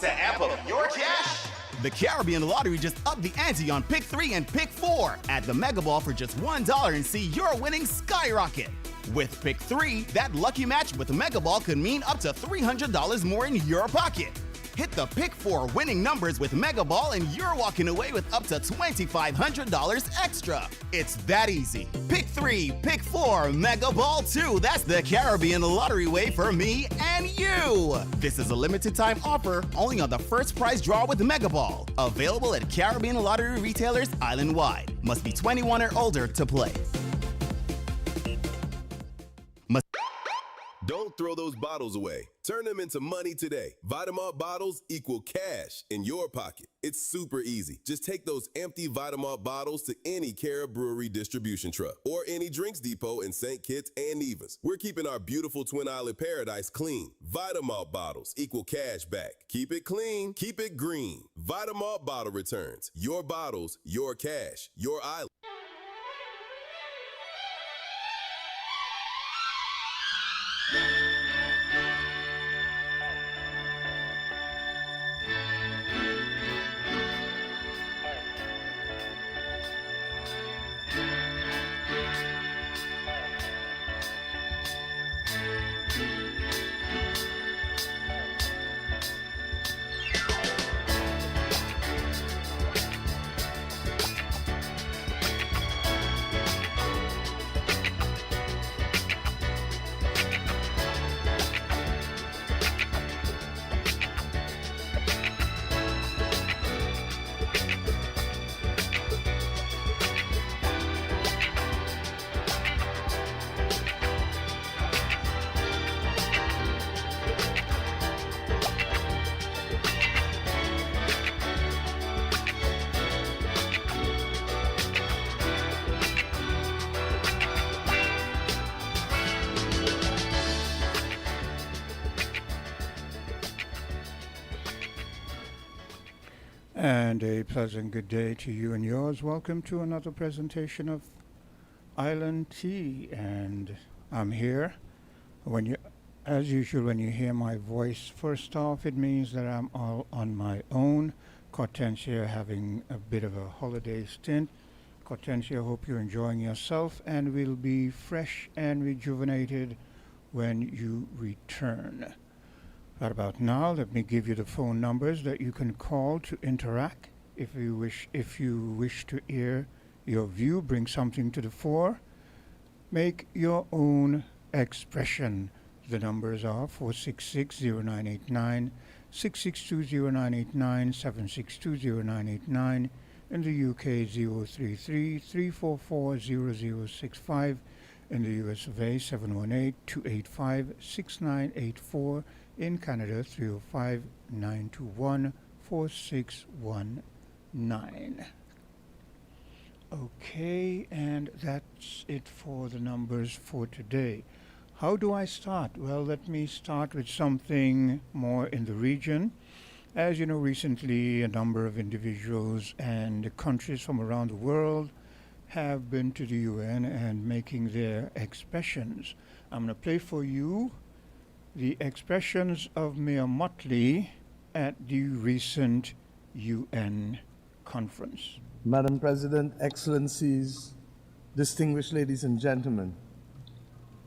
to amp up your cash? The Caribbean Lottery just upped the ante on Pick 3 and Pick 4. Add the Mega Ball for just $1 and see your winnings skyrocket. With Pick 3, that lucky match with Mega Ball could mean up to $300 more in your pocket. Hit the Pick 4 winning numbers with Mega Ball and you're walking away with up to $2,500 extra. It's that easy. Pick 3, Pick 4, Mega Ball 2. That's the Caribbean Lottery way for me and you. This is a limited time offer only on the first prize draw with Mega Ball. Available at Caribbean Lottery retailers island-wide. Must be 21 or older to play. Don't throw those bottles away. Turn them into money today. Vitamalt bottles equal cash in your pocket. It's super easy. Just take those empty Vitamalt bottles to any Cara Brewery distribution truck or any drinks depot in St. Kitts and Nevis. We're keeping our beautiful Twin Island paradise clean. Vitamalt bottles equal cash back. Keep it clean, keep it green. Vitamalt bottle returns. Your bottles, your cash, your island. And a pleasant good day to you and yours. Welcome to another presentation of Island Tea, and I'm here. As usual, when you hear my voice, first off, it means that I'm all on my own. Hortensia having a bit of a holiday stint. Hortensia, hope you're enjoying yourself, and will be fresh and rejuvenated when you return. Right about now, let me give you the phone numbers that you can call to interact. If you wish to air your view, bring something to the fore, make your own expression. The numbers are 466-0989, 662-0989, 762-0989. In the UK, 033-344-0065. In the US of A, 718-285-6984. In Canada, 305-921-4619. Okay, and that's it for the numbers for today. How do I start? Well, let me start with something more in the region. As you know, recently a number of individuals and countries from around the world have been to the UN and making their expressions. I'm going to play for you the expressions of Mayor Motley at the recent UN conference. Madam President, Excellencies, distinguished ladies and gentlemen,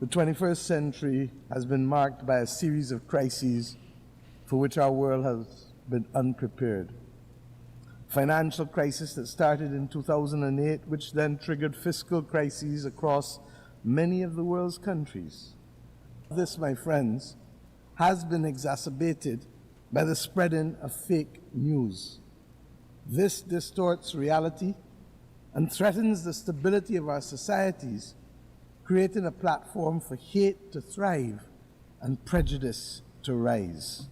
the 21st century has been marked by a series of crises for which our world has been unprepared. Financial crisis that started in 2008, which then triggered fiscal crises across many of the world's countries. This, my friends, has been exacerbated by the spreading of fake news. This distorts reality and threatens the stability of our societies, creating a platform for hate to thrive and prejudice to rise.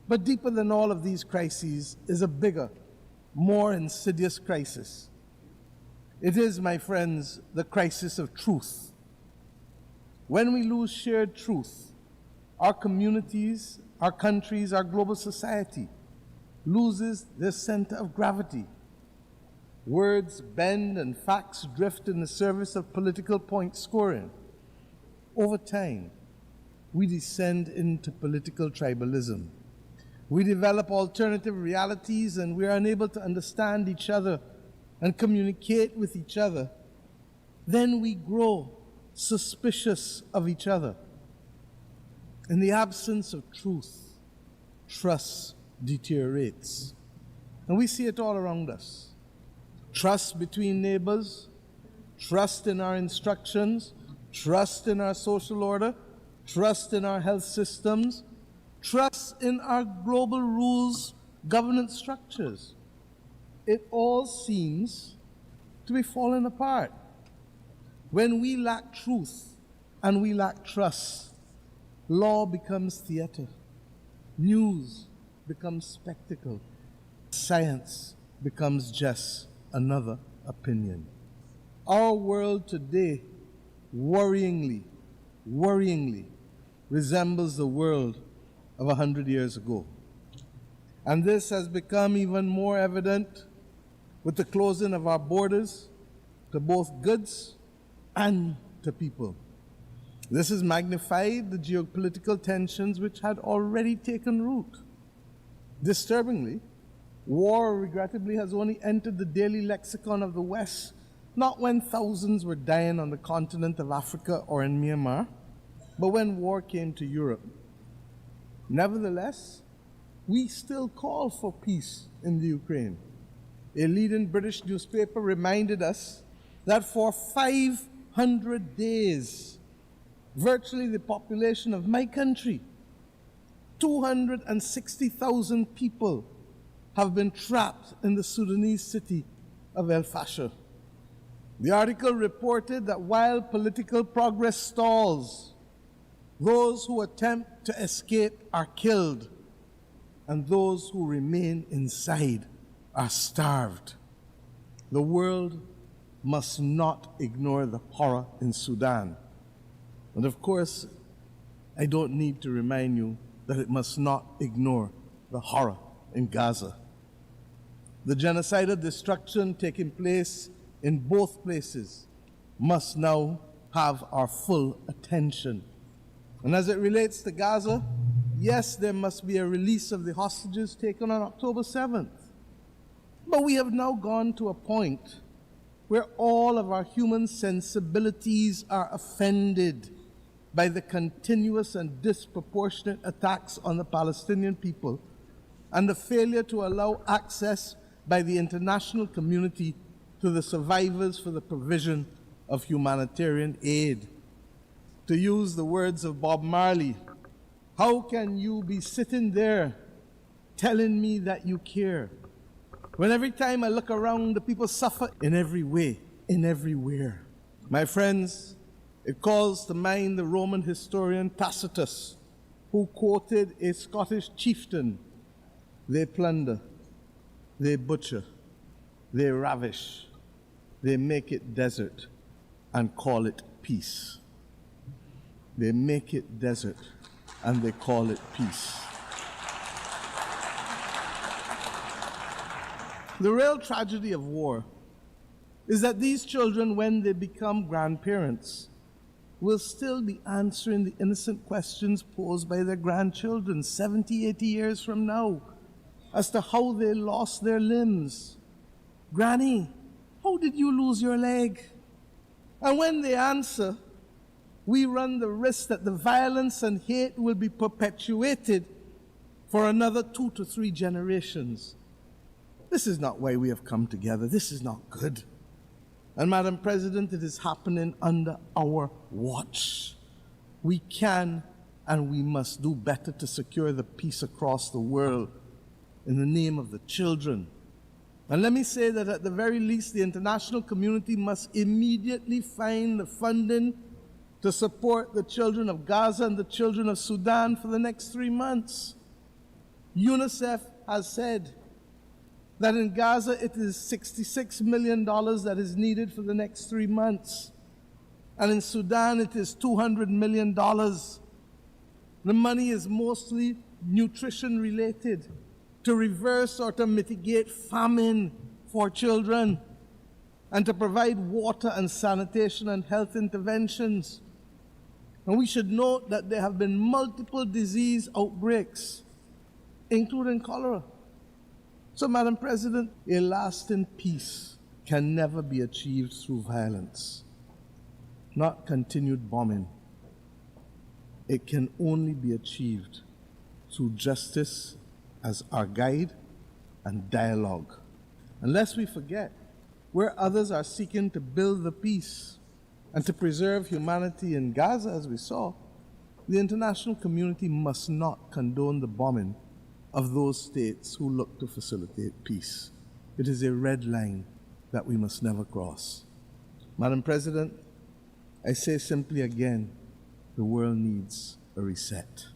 But deeper than all of these crises is a bigger, more insidious crisis. It is, my friends, the crisis of truth. When we lose shared truth, our communities, our countries, our global society loses their center of gravity. Words bend and facts drift in the service of political point scoring. Over time, we descend into political tribalism. We develop alternative realities and we are unable to understand each other and communicate with each other. Then we grow suspicious of each other. In the absence of truth, trust deteriorates. And we see it all around us. Trust between neighbors, trust in our instructions, trust in our social order, trust in our health systems, trust in our global rules, governance structures. It all seems to be falling apart. When we lack truth and we lack trust, law becomes theater, news becomes spectacle, science becomes just another opinion. Our world today, worryingly, resembles the world of 100 years ago. And this has become even more evident with the closing of our borders to both goods and to people. This has magnified the geopolitical tensions which had already taken root. Disturbingly, war, regrettably, has only entered the daily lexicon of the West, not when thousands were dying on the continent of Africa or in Myanmar, but when war came to Europe. Nevertheless, we still call for peace in the Ukraine. A leading British newspaper reminded us that for 500 days, virtually the population of my country, 260,000 people have been trapped in the Sudanese city of El Fasher. The article reported that while political progress stalls, those who attempt to escape are killed, and those who remain inside are starved. The world must not ignore the horror in Sudan. And of course, I don't need to remind you that it must not ignore the horror in Gaza. The genocidal destruction taking place in both places must now have our full attention. And as it relates to Gaza, yes, there must be a release of the hostages taken on October 7th. But we have now gone to a point where all of our human sensibilities are offended by the continuous and disproportionate attacks on the Palestinian people and the failure to allow access by the international community to the survivors for the provision of humanitarian aid. To use the words of Bob Marley, how can you be sitting there telling me that you care, when every time I look around, the people suffer in every way, in everywhere? My friends, it calls to mind the Roman historian Tacitus, who quoted a Scottish chieftain: "They plunder, they butcher, they ravish, they make it desert and call it peace." They make it desert and they call it peace. The real tragedy of war is that these children, when they become grandparents, will still be answering the innocent questions posed by their grandchildren 70, 80 years from now as to how they lost their limbs. "Granny, how did you lose your leg?" And when they answer, we run the risk that the violence and hate will be perpetuated for another 2 to 3 generations. This is not why we have come together. This is not good. And Madam President, it is happening under our watch. We can and we must do better to secure the peace across the world in the name of the children. And let me say that at the very least, the international community must immediately find the funding to support the children of Gaza and the children of Sudan for the next 3 months. UNICEF has said that in Gaza it is $66 million that is needed for the next 3 months. And in Sudan it is $200 million. The money is mostly nutrition related, to reverse or to mitigate famine for children, and to provide water and sanitation and health interventions. And we should note that there have been multiple disease outbreaks including cholera. So, Madam President, a lasting peace can never be achieved through violence, not continued bombing. It can only be achieved through justice as our guide and dialogue. And lest we forget, where others are seeking to build the peace and to preserve humanity in Gaza, as we saw, the international community must not condone the bombing of those states who look to facilitate peace. It is a red line that we must never cross. Madam President, I say simply again, the world needs a reset.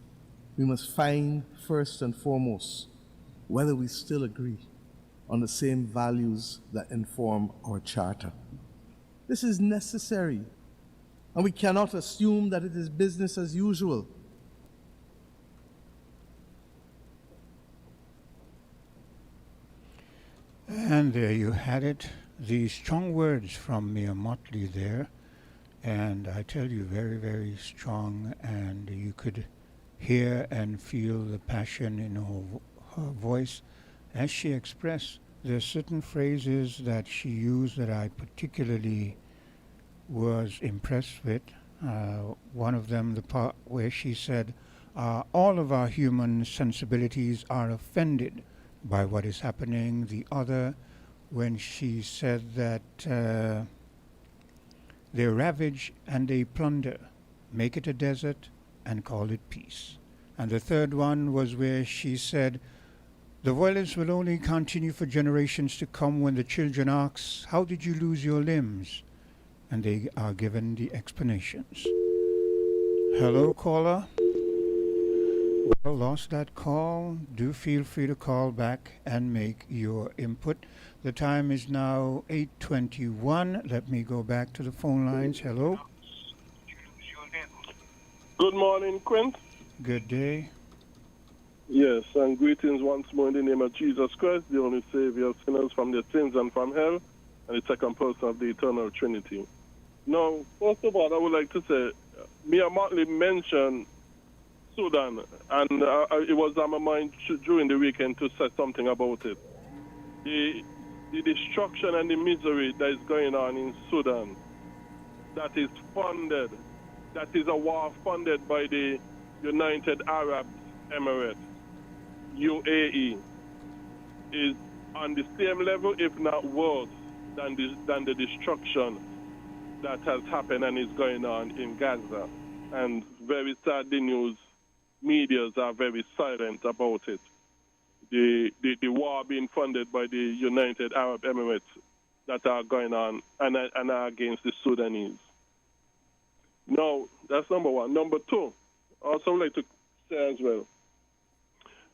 We must find, first and foremost, whether we still agree on the same values that inform our charter. This is necessary, and we cannot assume that it is business as usual. And there you had it, the strong words from Mayor Motley there. And I tell you, very, very strong, and you could hear and feel the passion in her voice as she expressed. There are certain phrases that she used that I particularly was impressed with. One of them, the part where she said, all of our human sensibilities are offended by what is happening. The other, when she said that they ravage and they plunder, make it a desert and call it peace. And the third one was where she said, the violence will only continue for generations to come. When the children ask, how did you lose your limbs? And they are given the explanations. Hello, caller. Well, lost that call. Do feel free to call back and make your input. The time is now 8:21. Let me go back to the phone lines. Hello. Good morning, Quint. Good day. Yes, and greetings once more in the name of Jesus Christ, the only Savior of sinners from their sins and from hell, and the second person of the eternal Trinity. Now, first of all, I would like to say, Mia Motley mentioned Sudan, and it was on my mind during the weekend to say something about it. The destruction and the misery that is going on in Sudan, that is funded, that is a war funded by the United Arab Emirates, UAE, is on the same level, if not worse, than the destruction that has happened and is going on in Gaza. And very sad, the news medias are very silent about it. The war being funded by the United Arab Emirates that are going on and are against the Sudanese. Now, that's number one. Number two, I also would like to say as well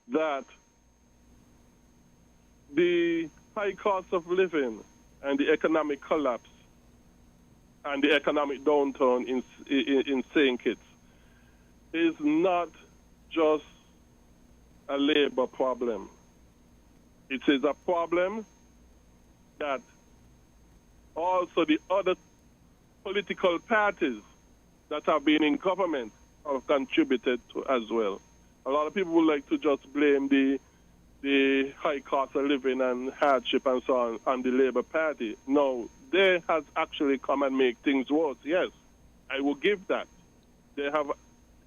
that the high cost of living and the economic collapse and the economic downturn in St. Kitts is not just a labor problem. It is a problem that also the other political parties that have been in government have contributed to as well. A lot of people would like to just blame the high cost of living and hardship and so on the Labour Party. No, they has actually come and make things worse. Yes, I will give that. They have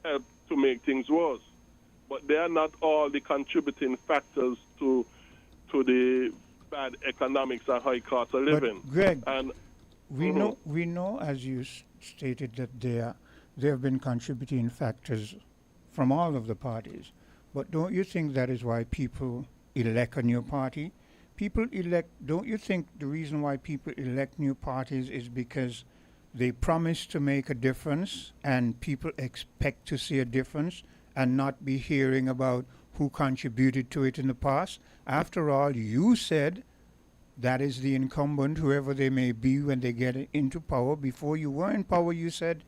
helped to make things worse. But they are not all the contributing factors to the bad economics and high cost of living. But Greg, and we know, as you stated, that there have been contributing factors from all of the parties. But don't you think that is why people elect a new party? Don't you think the reason why people elect new parties is because they promise to make a difference and people expect to see a difference and not be hearing about who contributed to it in the past? After all, you said that is the incumbent, whoever they may be, when they get into power. Before you were in power, you said,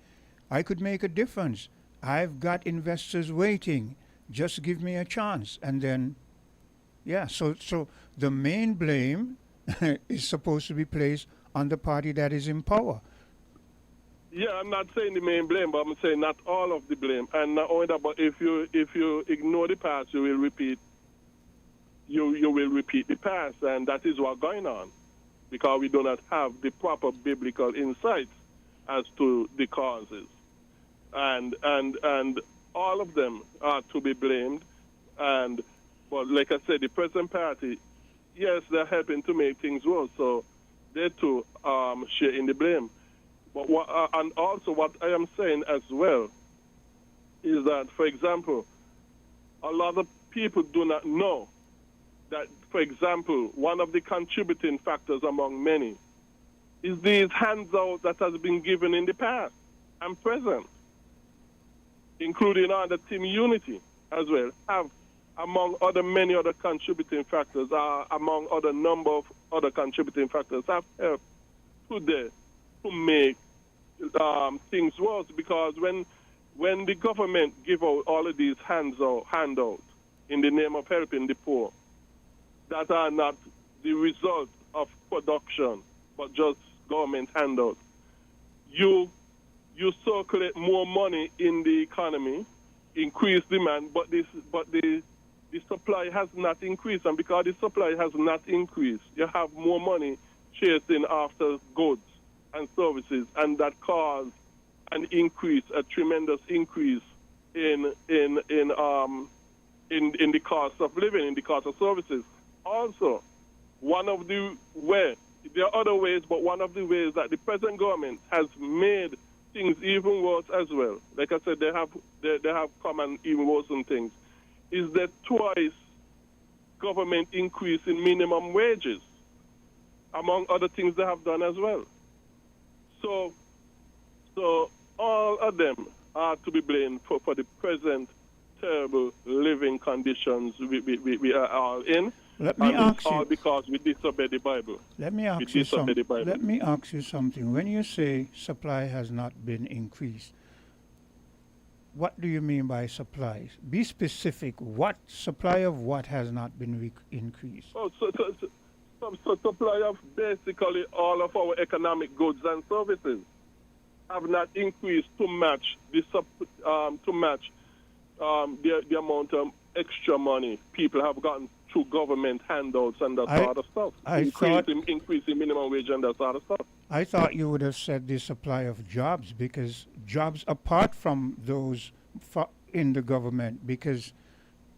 I could make a difference. I've got investors waiting. Just give me a chance. And then, so the main blame is supposed to be placed on the party that is in power. Yeah, I'm not saying the main blame, but I'm saying not all of the blame. And not only that, but if you ignore the past, you will repeat you will repeat the past, and that is what's going on, because we do not have the proper biblical insights as to the causes, and all of them are to be blamed. But like I said, the present party, yes, they're helping to make things worse, so they too share in the blame. But and also what I am saying as well is that, for example, a lot of people do not know that, for example, one of the contributing factors among many is these handouts that has been given in the past and present, including under Team Unity as well, have, among other many other contributing factors, among other number of other contributing factors, have helped today to make things worse. Because when the government give out all of these handouts in the name of helping the poor, that are not the result of production, but just government handouts, you circulate more money in the economy, increase demand, but the supply has not increased. And because the supply has not increased, you have more money chasing after goods and services, and that caused an increase, a tremendous increase in the cost of living, in the cost of services. Also, one of the ways, there are other ways, but one of the ways that the present government has made things even worse as well, like I said, they have come and even worsen things, is that twice government increase in minimum wages, among other things they have done as well. So all of them are to be blamed for the present terrible living conditions we are all in. Let me ask all you, because we disobey the Bible. Let me ask you something. When you say supply has not been increased, what do you mean by supply? Be specific. What supply of what has not been increased? Oh, so supply of basically all of our economic goods and services have not increased to match the amount of extra money people have gotten through government handouts and that sort of stuff. Increasing minimum wage and that sort of stuff. I thought you would have said the supply of jobs, because jobs apart from those in the government, because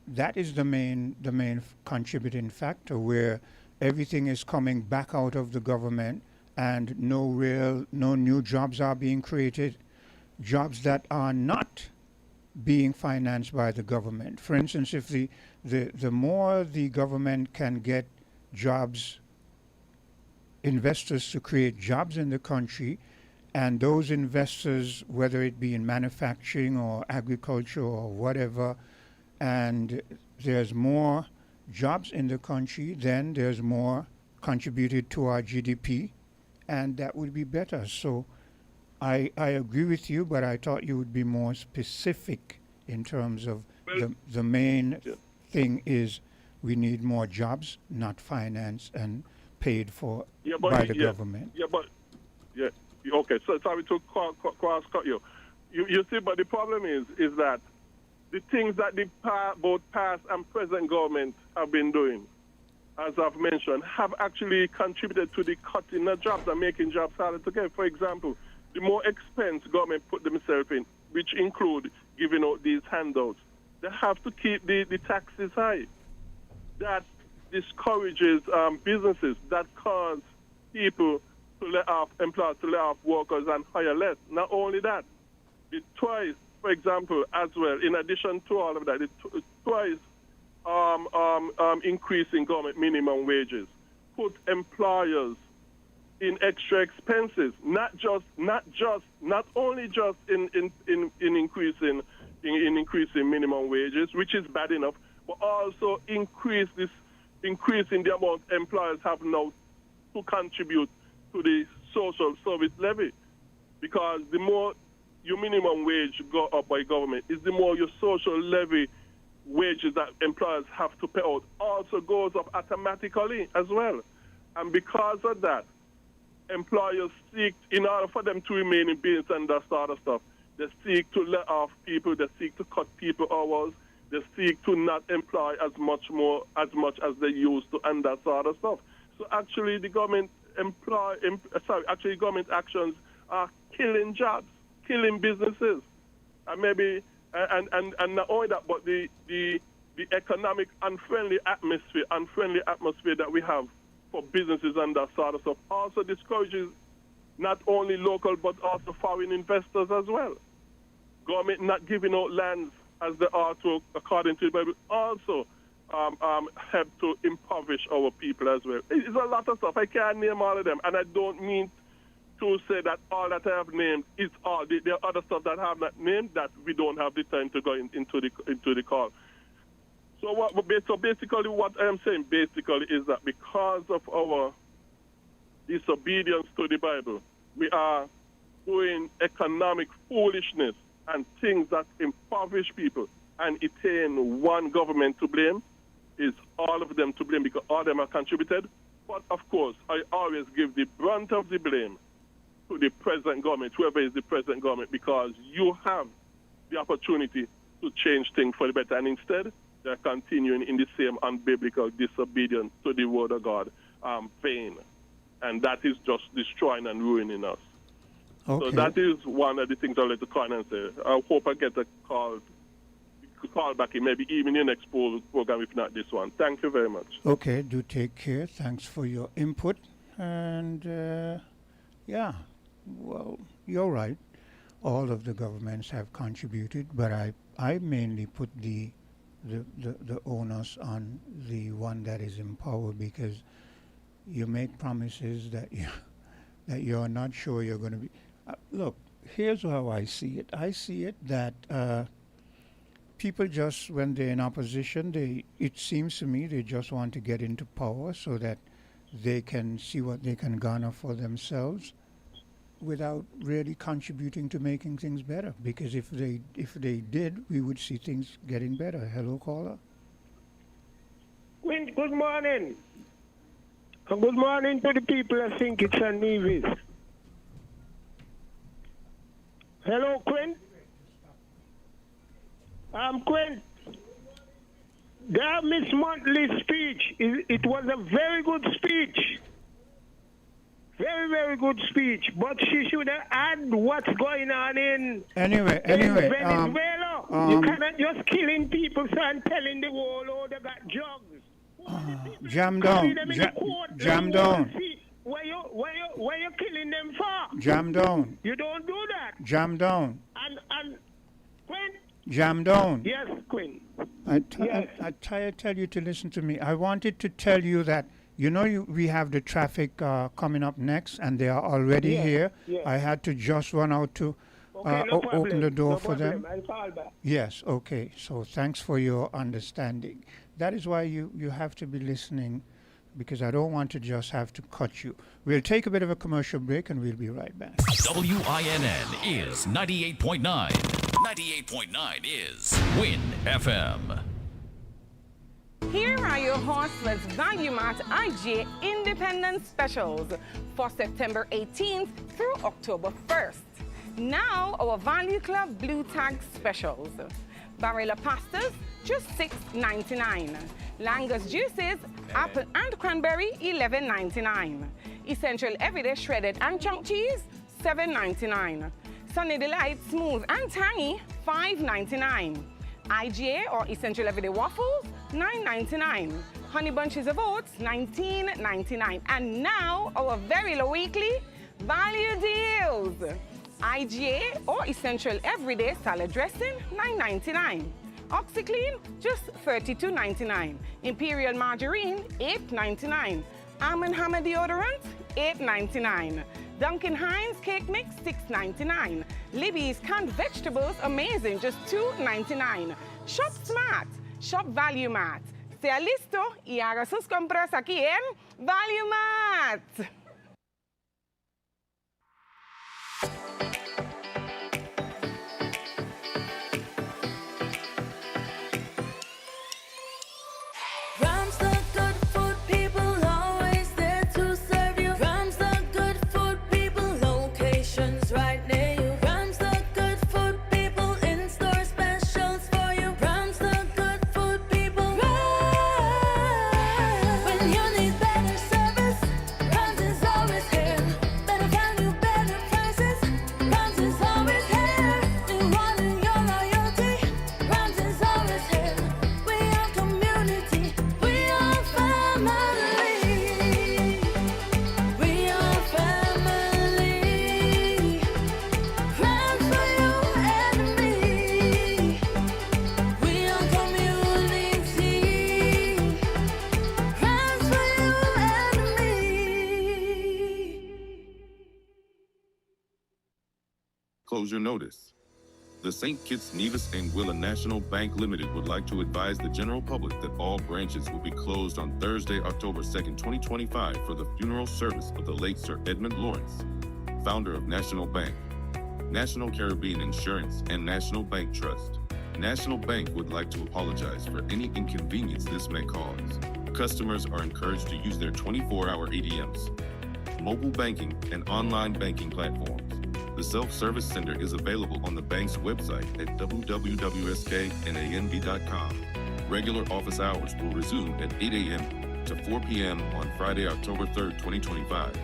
that is the main contributing factor, where everything is coming back out of the government and no new jobs are being created, jobs that are not being financed by the government. For instance, if the more the government can get jobs, investors to create jobs in the country, and those investors, whether it be in manufacturing or agriculture or whatever, and there's more jobs in the country, then there's more contributed to our GDP, and that would be better. So I agree with you, but I thought you would be more specific in terms of the main thing is we need more jobs, not financed and paid for by the government. Okay, so sorry to cross-cut you. You see, but the problem is that the things that both past and present government have been doing, as I've mentioned, have actually contributed to the cutting of jobs and making jobs harder to get. For example, the more expense government put themselves in, which include giving out these handouts, they have to keep the taxes high. That discourages businesses, that cause people to let off employers, to let off workers and hire less. Not only that, it twice, for example, as well, in addition to all of that, it twice increasing government minimum wages put employers in extra expenses, not only just in increasing minimum wages, which is bad enough, but also increasing the amount employers have now to contribute to the social service levy. Because the more your minimum wage go up by government, is the more your social levy wages that employers have to pay out also goes up automatically as well. And because of that, employers seek, in order for them to remain in business and that sort of stuff, they seek to let off people, they seek to cut people hours, They seek to not employ as much as they used to, and that sort of stuff. So actually, the government government actions are killing jobs, killing businesses, and maybe and not only that, but the economic unfriendly atmosphere that we have for businesses and that sort of stuff also discourages not only local but also foreign investors as well. Government not giving out lands as they are to, according to the Bible, also help to impoverish our people as well. It's a lot of stuff. I can't name all of them, and I don't mean to say that all that I have named is all. There are other stuff that I have not named that we don't have the time to go into the call. So basically what I am saying basically is that because of our disobedience to the Bible, we are doing economic foolishness and things that impoverish people, and it ain't one government to blame. It's all of them to blame because all of them are contributed. But of course, I always give the brunt of the blame to the present government, whoever is the present government, because you have the opportunity to change things for the better, and instead they're continuing in the same unbiblical disobedience to the word of God vein, and that is just destroying and ruining us. Okay. So that is one of the things I'd like to call and say. I hope I get a call back in maybe even your next program, if not this one. Thank you very much. Okay, do take care. Thanks for your input. And yeah, well, you're right. All of the governments have contributed, but I mainly put the onus on the one that is in power, because you make promises that you're not sure you're going to be. Look, here's how I see it. I see it that people just, when they're in opposition, it seems to me they just want to get into power so that they can see what they can garner for themselves without really contributing to making things better. Because if they did, we would see things getting better. Hello, caller. Good morning. Good morning to the people. I think it's a Nevis. Hello, Quinn. Quinn. Miss Monthly's speech, it was a very good speech. Very, very good speech. But she should have added what's going on in Venezuela. You cannot just killing people and telling the world, oh, they got drugs. Jam down. Jam down. Where you killing them for? Jam down. You don't do that. Jam down. And Quinn? Jam down. Yes, Quinn. I tell you to listen to me. I wanted to tell you that, we have the traffic coming up next, and they are already here. Yes. I had to just run out to open the door for them. I'll call back. Yes, okay. So thanks for your understanding. That is why you have to be listening, because I don't want to just have to cut you. We'll take a bit of a commercial break, and we'll be right back. WINN is 98.9. 98.9 is Win FM. Here are your Horseless Value Mart IGA Independent Specials for September 18th through October 1st. Now, our Value Club Blue Tag Specials. Barilla pastas, just $6.99. Langus juices, apple and cranberry, $11.99. Essential Everyday Shredded and Chunk Cheese, $7.99. Sunny Delight Smooth and Tangy, $5.99. IGA or Essential Everyday Waffles, $9.99. Honey Bunches of Oats, $19.99. And now, our very low weekly value deals. IGA or Essential Everyday Salad Dressing, $9.99. OxyClean, just $32.99. Imperial Margarine, $8.99. Arm & Hammer Deodorant, $8.99. Duncan Hines Cake Mix, $6.99. Libby's Canned Vegetables, amazing, just $2.99. Shop Smart, Shop Value Mart. Sea listo y haga sus compras aquí en Value Mart. Right near you. Ram's the good food people in store specials for you. Ram's the good Closure notice. The St. Kitts Nevis and Willa National Bank Limited would like to advise the general public that all branches will be closed on Thursday, October 2nd, 2025 for the funeral service of the late Sir Edmund Lawrence, founder of National Bank, National Caribbean Insurance, and National Bank Trust. National Bank would like to apologize for any inconvenience this may cause. Customers are encouraged to use their 24-hour ATMs, mobile banking, and online banking platforms. The self-service center is available on the bank's website at www.sknanb.com. Regular office hours will resume at 8 a.m. to 4 p.m. on Friday, October 3rd, 2025.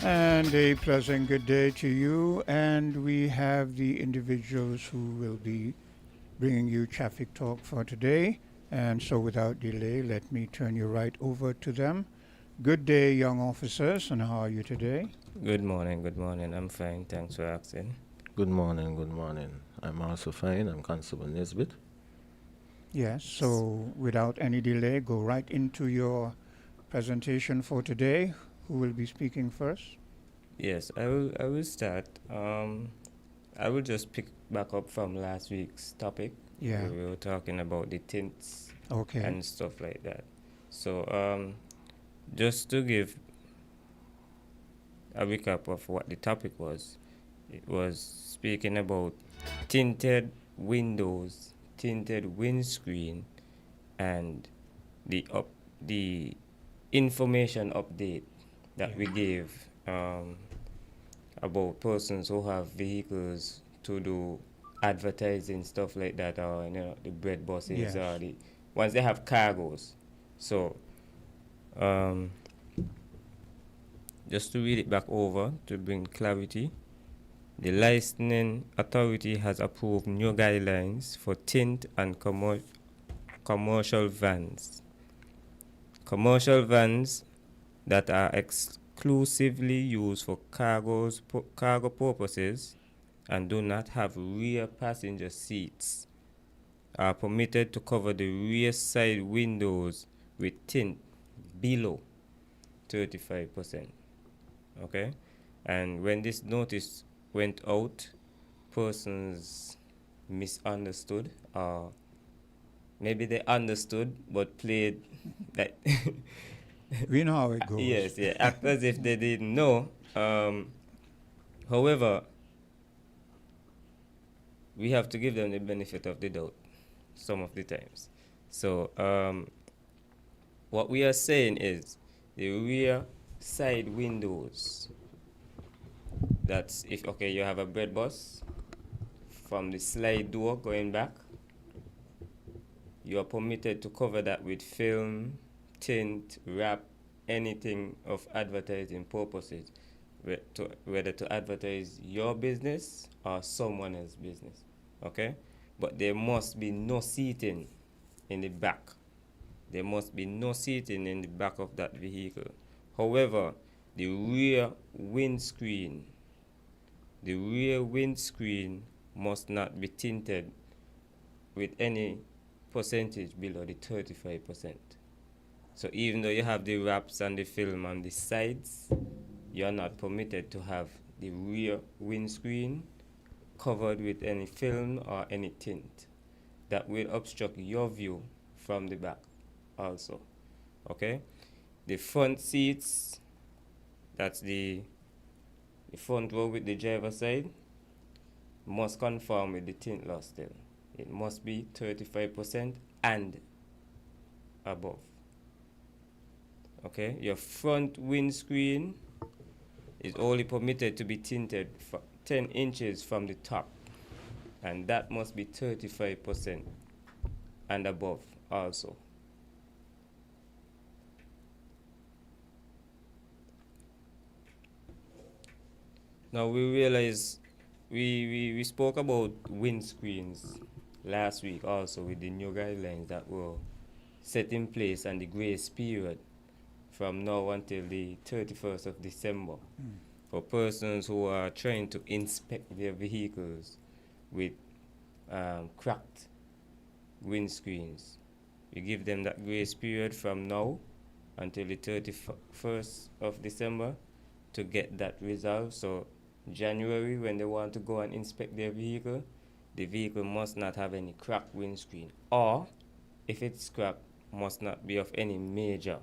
And a pleasant good day to you. And we have the individuals who will be bringing you traffic talk for today. And so without delay, let me turn you right over to them. Good day, young officers, and how are you today? Good morning. I'm fine. Thanks for asking. Good morning. I'm also fine. I'm Constable Nesbitt. Yes, so without any delay, go right into your presentation for today. Who will be speaking first? Yes, I will start. I will just pick back up from last week's topic. Yeah. Where we were talking about the tints Okay. and stuff like that. So just to give a recap of what the topic was, it was speaking about tinted windows, tinted windscreen, and the information update that we gave about persons who have vehicles to do advertising, stuff like that, or the bread buses, Yes. or once they have cargoes. So just to read it back over to bring clarity, the licensing authority has approved new guidelines for tint and commercial vans. Commercial vans that are exclusively used for cargo purposes and do not have rear passenger seats are permitted to cover the rear side windows with tint below 35%. Okay? And when this notice went out, persons misunderstood, or maybe they understood but played that. We know how it goes. Yes, yeah, act as if they didn't know. However, we have to give them the benefit of the doubt some of the times. So what we are saying is the rear side windows, that's if you have a bread bus from the slide door going back, you are permitted to cover that with film, tint, wrap, anything of advertising purposes, whether to advertise your business or someone else's business. Okay? But there must be no seating in the back. There must be no seating in the back of that vehicle. However, the rear windscreen must not be tinted with any percentage below the 35%. So even though you have the wraps and the film on the sides, you're not permitted to have the rear windscreen covered with any film or any tint that will obstruct your view from the back also. Okay? The front seats, that's the front row with the driver side, must conform with the tint law still. It must be 35% and above. Okay, your front windscreen is only permitted to be tinted 10 inches from the top, and that must be 35% and above also. Now we realize we spoke about windscreens last week also with the new guidelines that were set in place and the grace period from now until the 31st of December for persons who are trying to inspect their vehicles with cracked windscreens. We give them that grace period from now until the 31st of December to get that resolved. So January, when they want to go and inspect their vehicle, the vehicle must not have any cracked windscreen, or if it's cracked, must not be of any major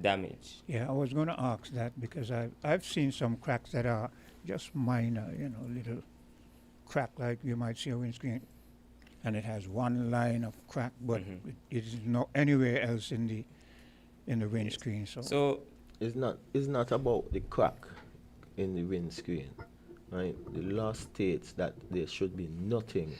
damage. Yeah, I was going to ask that because I've seen some cracks that are just minor, little crack like you might see a windscreen, and it has one line of crack, but it is not anywhere else in the windscreen. So it's not about the crack in the windscreen, right? The law states that there should be nothing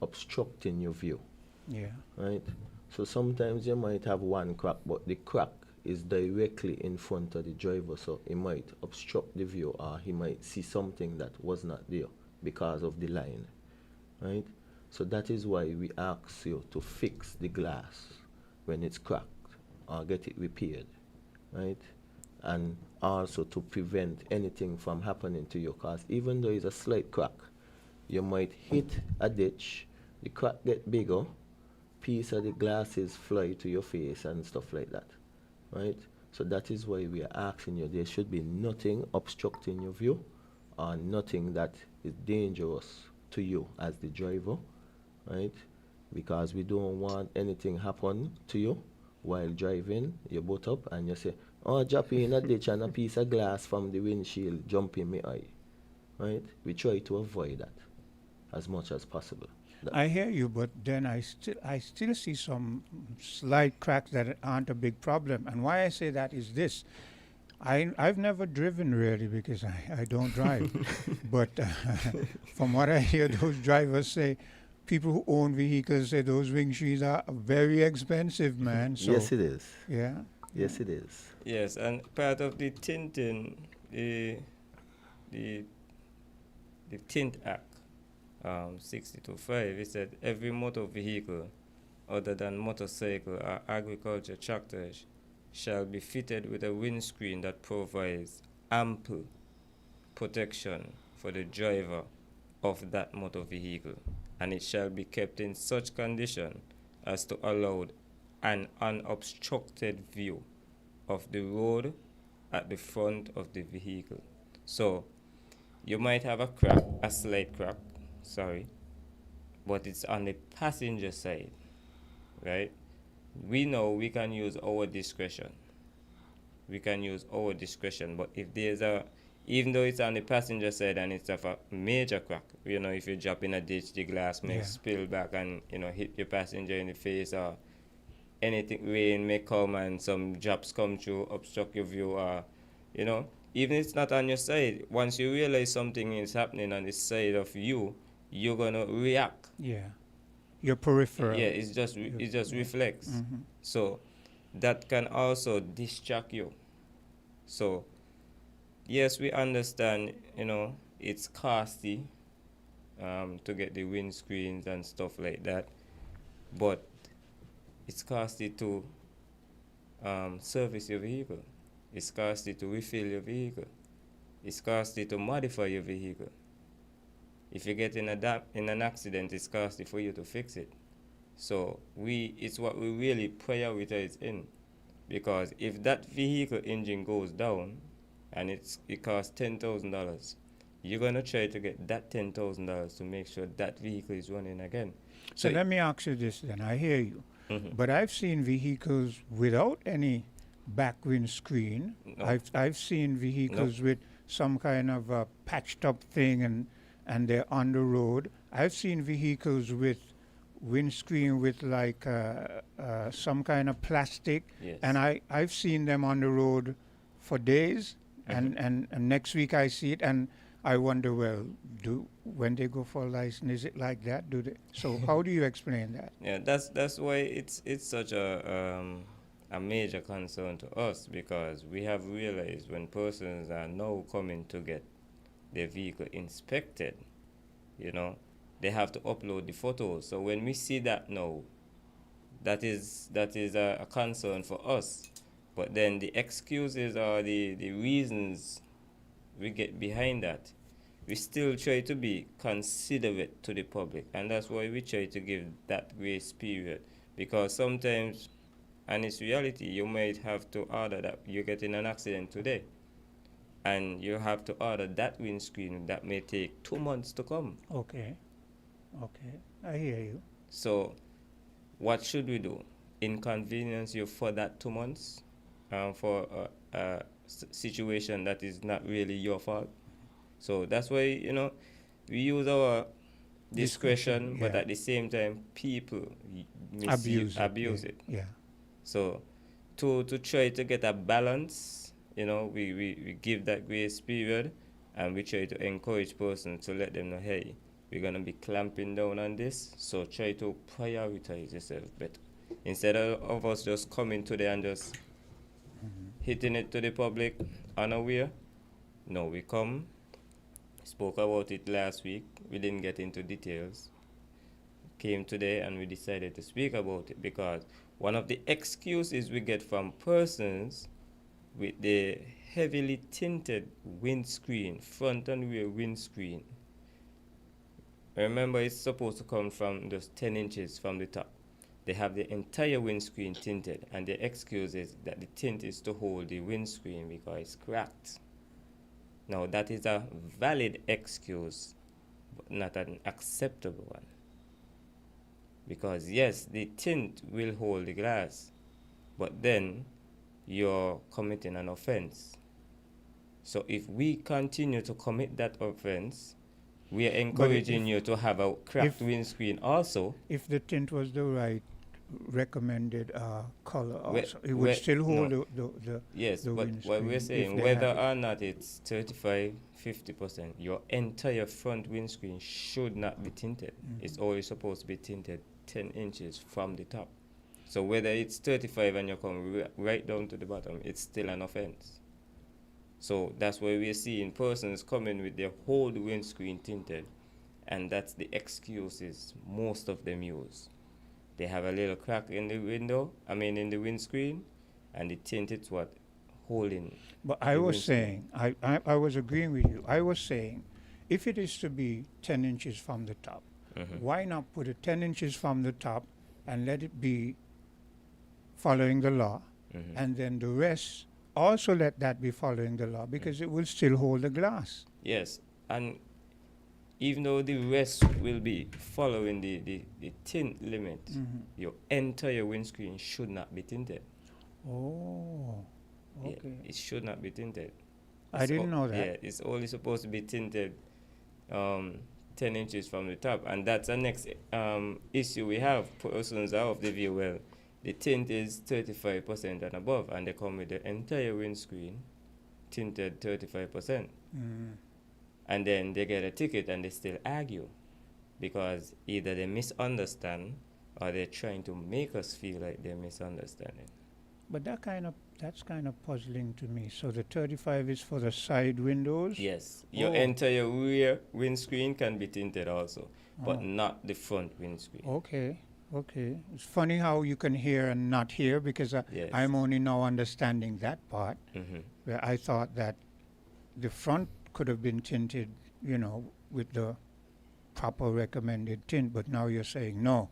obstructing your view. Yeah. Right? So sometimes you might have one crack, but the crack is directly in front of the driver, so he might obstruct the view, or he might see something that was not there because of the line, right? So that is why we ask you to fix the glass when it's cracked or get it repaired, right? And also to prevent anything from happening to you, because even though it's a slight crack, you might hit a ditch, the crack get bigger, piece of the glasses fly to your face and stuff like that, right? So that is why we are asking you, there should be nothing obstructing your view or nothing that is dangerous to you as the driver, right? Because we don't want anything happen to you while driving. You boat up and you say, oh, drop in a ditch and a piece of glass from the windshield jump in my eye, right? We try to avoid that as much as possible. I hear you, but then I still see some slight cracks that aren't a big problem. And why I say that is this. I've never driven really because I don't drive. But from what I hear those drivers say, people who own vehicles say those windshields are very expensive, man. So, yes, it is. Yeah. Yes, it is. Yes, and part of the tinting, the Tint Act, 62.5, it said every motor vehicle other than motorcycle or agriculture tractors shall be fitted with a windscreen that provides ample protection for the driver of that motor vehicle, and it shall be kept in such condition as to allow an unobstructed view of the road at the front of the vehicle. So you might have a slight crack, but it's on the passenger side, right? We know we can use our discretion. But if there's even though it's on the passenger side and it's of a major crack, if you drop in a ditch, the glass may spill back and, hit your passenger in the face, or anything, rain may come and some drops come through, obstruct your view, or, even if it's not on your side, once you realize something is happening on the side of you, you're going to react. Yeah. Your peripheral. Yeah, it just reflects. Mm-hmm. So that can also distract you. So, yes, we understand, it's costly to get the windscreens and stuff like that, but it's costly to service your vehicle. It's costly to refill your vehicle. It's costly to modify your vehicle. If you get in an accident, it's costly for you to fix it. So it's what we really prioritize in, because if that vehicle engine goes down and it costs $10,000, you're gonna try to get that $10,000 to make sure that vehicle is running again. So let me ask you this then. I hear you, but I've seen vehicles without any back windscreen. No. I've seen vehicles with some kind of a patched up thing and they're on the road. I've seen vehicles with windscreen with like some kind of plastic, and I've seen them on the road for days, and next week I see it, and I wonder, well, when they go for a license, is it like that? Do they? So how do you explain that? Yeah, that's why it's such a major concern to us, because we have realized when persons are now coming to get their vehicle inspected, you know, they have to upload the photos. So when we see that now, that is a concern for us. But then the excuses or the reasons we get behind that, we still try to be considerate to the public, and that's why we try to give that grace period. Because sometimes, and it's reality, you might have to order that you get in an accident today, and you have to order that windscreen that may take 2 months to come. Okay, I hear you. So what should we do? Inconvenience you for that 2 months for a situation that is not really your fault? So that's why, you know, we use our discretion, but at the same time, people abuse it. Yeah. So to try to get a balance, you know, we give that grace period, and we try to encourage persons to let them know, hey, we're going to be clamping down on this, so try to prioritize yourself better. Instead of us just coming today and just hitting it to the public unaware, no, we come, spoke about it last week, we didn't get into details, came today and we decided to speak about it, because one of the excuses we get from persons with the heavily tinted windscreen, front and rear windscreen, remember it's supposed to come from just 10 inches from the top. They have the entire windscreen tinted, and the excuse is that the tint is to hold the windscreen because it's cracked. Now that is a valid excuse, but not an acceptable one. Because yes, the tint will hold the glass, but then you're committing an offense. So if we continue to commit that offense, we are encouraging you to have a cracked windscreen also. If the tint was the right recommended color also, it would still hold the yes, the but what we're saying, whether or not it's 35-50%, your entire front windscreen should not be tinted. It's always supposed to be tinted 10 inches from the top. So whether it's 35 and you come right down to the bottom, it's still an offense. So that's why we're seeing persons coming with their whole windscreen tinted, and that's the excuses most of them use. They have a little crack in the in the windscreen, and the tint is what holding. But I was saying, I was agreeing with you. I was saying, if it is to be 10 inches from the top, why not put it 10 inches from the top and let it be following the law, and then the rest also let that be following the law, because it will still hold the glass. Yes, and even though the rest will be following the tint limit, your entire windscreen should not be tinted. Oh, okay. Yeah, it should not be tinted. I didn't know that. Yeah, it's only supposed to be tinted 10 inches from the top, and that's the next issue we have. Persons are of the view, well, the tint is 35% and above, and they come with the entire windscreen tinted 35%. And then they get a ticket and they still argue, because either they misunderstand or they're trying to make us feel like they're misunderstanding. But that's kind of puzzling to me. So the 35 is for the side windows? Yes. Your entire rear windscreen can be tinted also, but not the front windscreen. Okay. It's funny how you can hear and not hear, because I'm only now understanding that part, where I thought that the front could have been tinted, you know, with the proper recommended tint, but now you're saying no,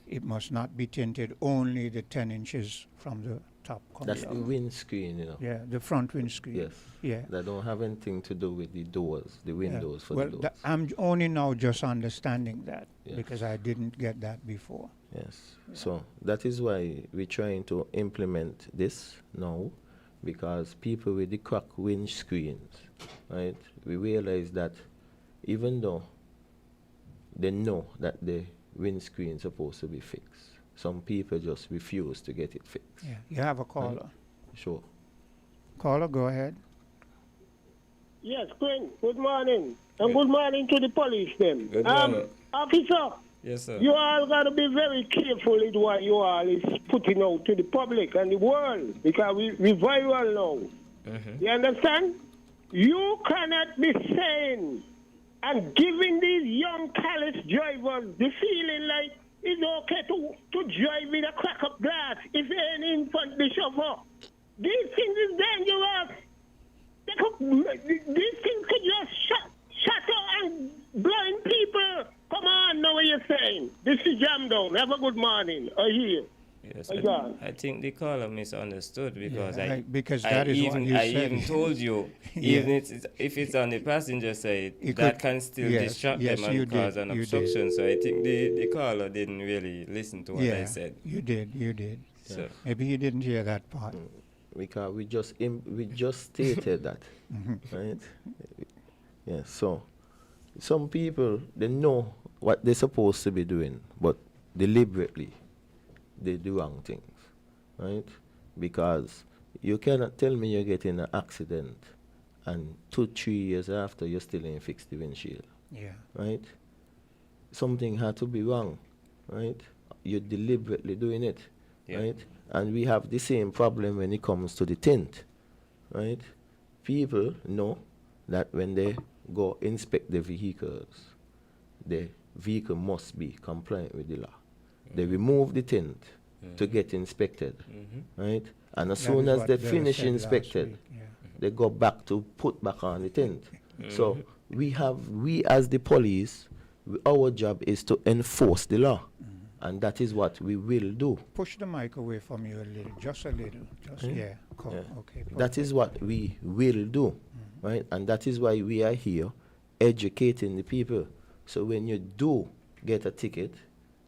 it must not be tinted, only the 10 inches from the top. That's the windscreen, you know. Yeah, the front windscreen. Yes. Yeah. That don't have anything to do with the doors, the windows for the doors. I'm only now just understanding that, because I didn't get that before. Yes. So that is why we're trying to implement this now, because people with the cracked windscreens, right, we realize that even though they know that the windscreen is supposed to be fixed, some people just refuse to get it fixed. Yeah. You have a caller. Sure. Caller, go ahead. Yes, Quinn, good morning. And good morning to the police then. Good morning. Officer. Yes, sir. You all got to be very careful with what you all is putting out to the public and the world, because we viral now. You understand? You cannot be saying and giving these young callous drivers the feeling like it's okay to drive with a crack up glass if you ain't infant the chauffeur. These things is dangerous. These things could just shut up and blind people. Come on, know what you're saying. This is Jam Down. Have a good morning. I hear. Yes, I think the caller misunderstood because because that is what you I said. even told you, even if it's on the passenger side, that can still distract them and cause an obstruction. So I think the caller didn't really listen to what I said. You did. So maybe he didn't hear that part. Because we just stated that, right? Yeah. So some people, they know what they're supposed to be doing, but deliberately they do wrong things, right? Because you cannot tell me you're getting an accident and 2-3 years after you're still in fix the windshield. Yeah. Right? Something had to be wrong, right? You're deliberately doing it, right? And we have the same problem when it comes to the tint, right? People know that when they go inspect the vehicles, the vehicle must be compliant with the law. They remove the tint to get inspected, right? And as soon as they finish inspected, they go back to put back on the tint. So we as the police, our job is to enforce the law. And that is what we will do. Push the mic away from you a little, just a little. Okay. Perfect. That is what we will do, right? And that is why we are here educating the people. So when you do get a ticket,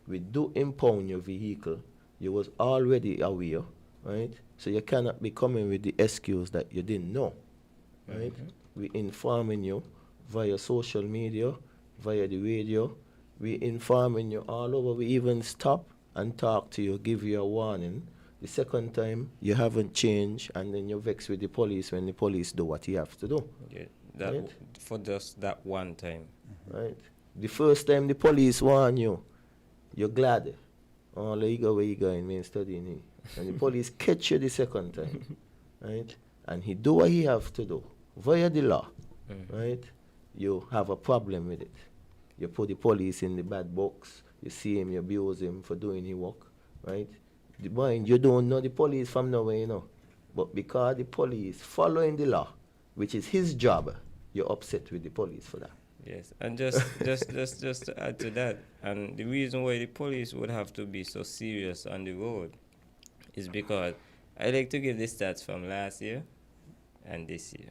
we do impound your vehicle, you was already aware, right? So you cannot be coming with the excuse that you didn't know, right? We informing you via social media, via the radio. We informing you all over. We even stop and talk to you, give you a warning. The second time, you haven't changed, and then you're vexed with the police when the police do what you have to do. Yeah, for just that one time. Right? The first time the police warn you, you're glad. Oh, let you go where you going, man, studying here. And the police catch you the second time, right? And he do what he have to do, via the law, right? You have a problem with it. You put the police in the bad box, you see him, you abuse him for doing his work, right? The mind, you don't know the police from nowhere, you know. But because the police following the law, which is his job, you're upset with the police for that. Yes, and just to add to that, and the reason why the police would have to be so serious on the road is because I like to give the stats from last year and this year.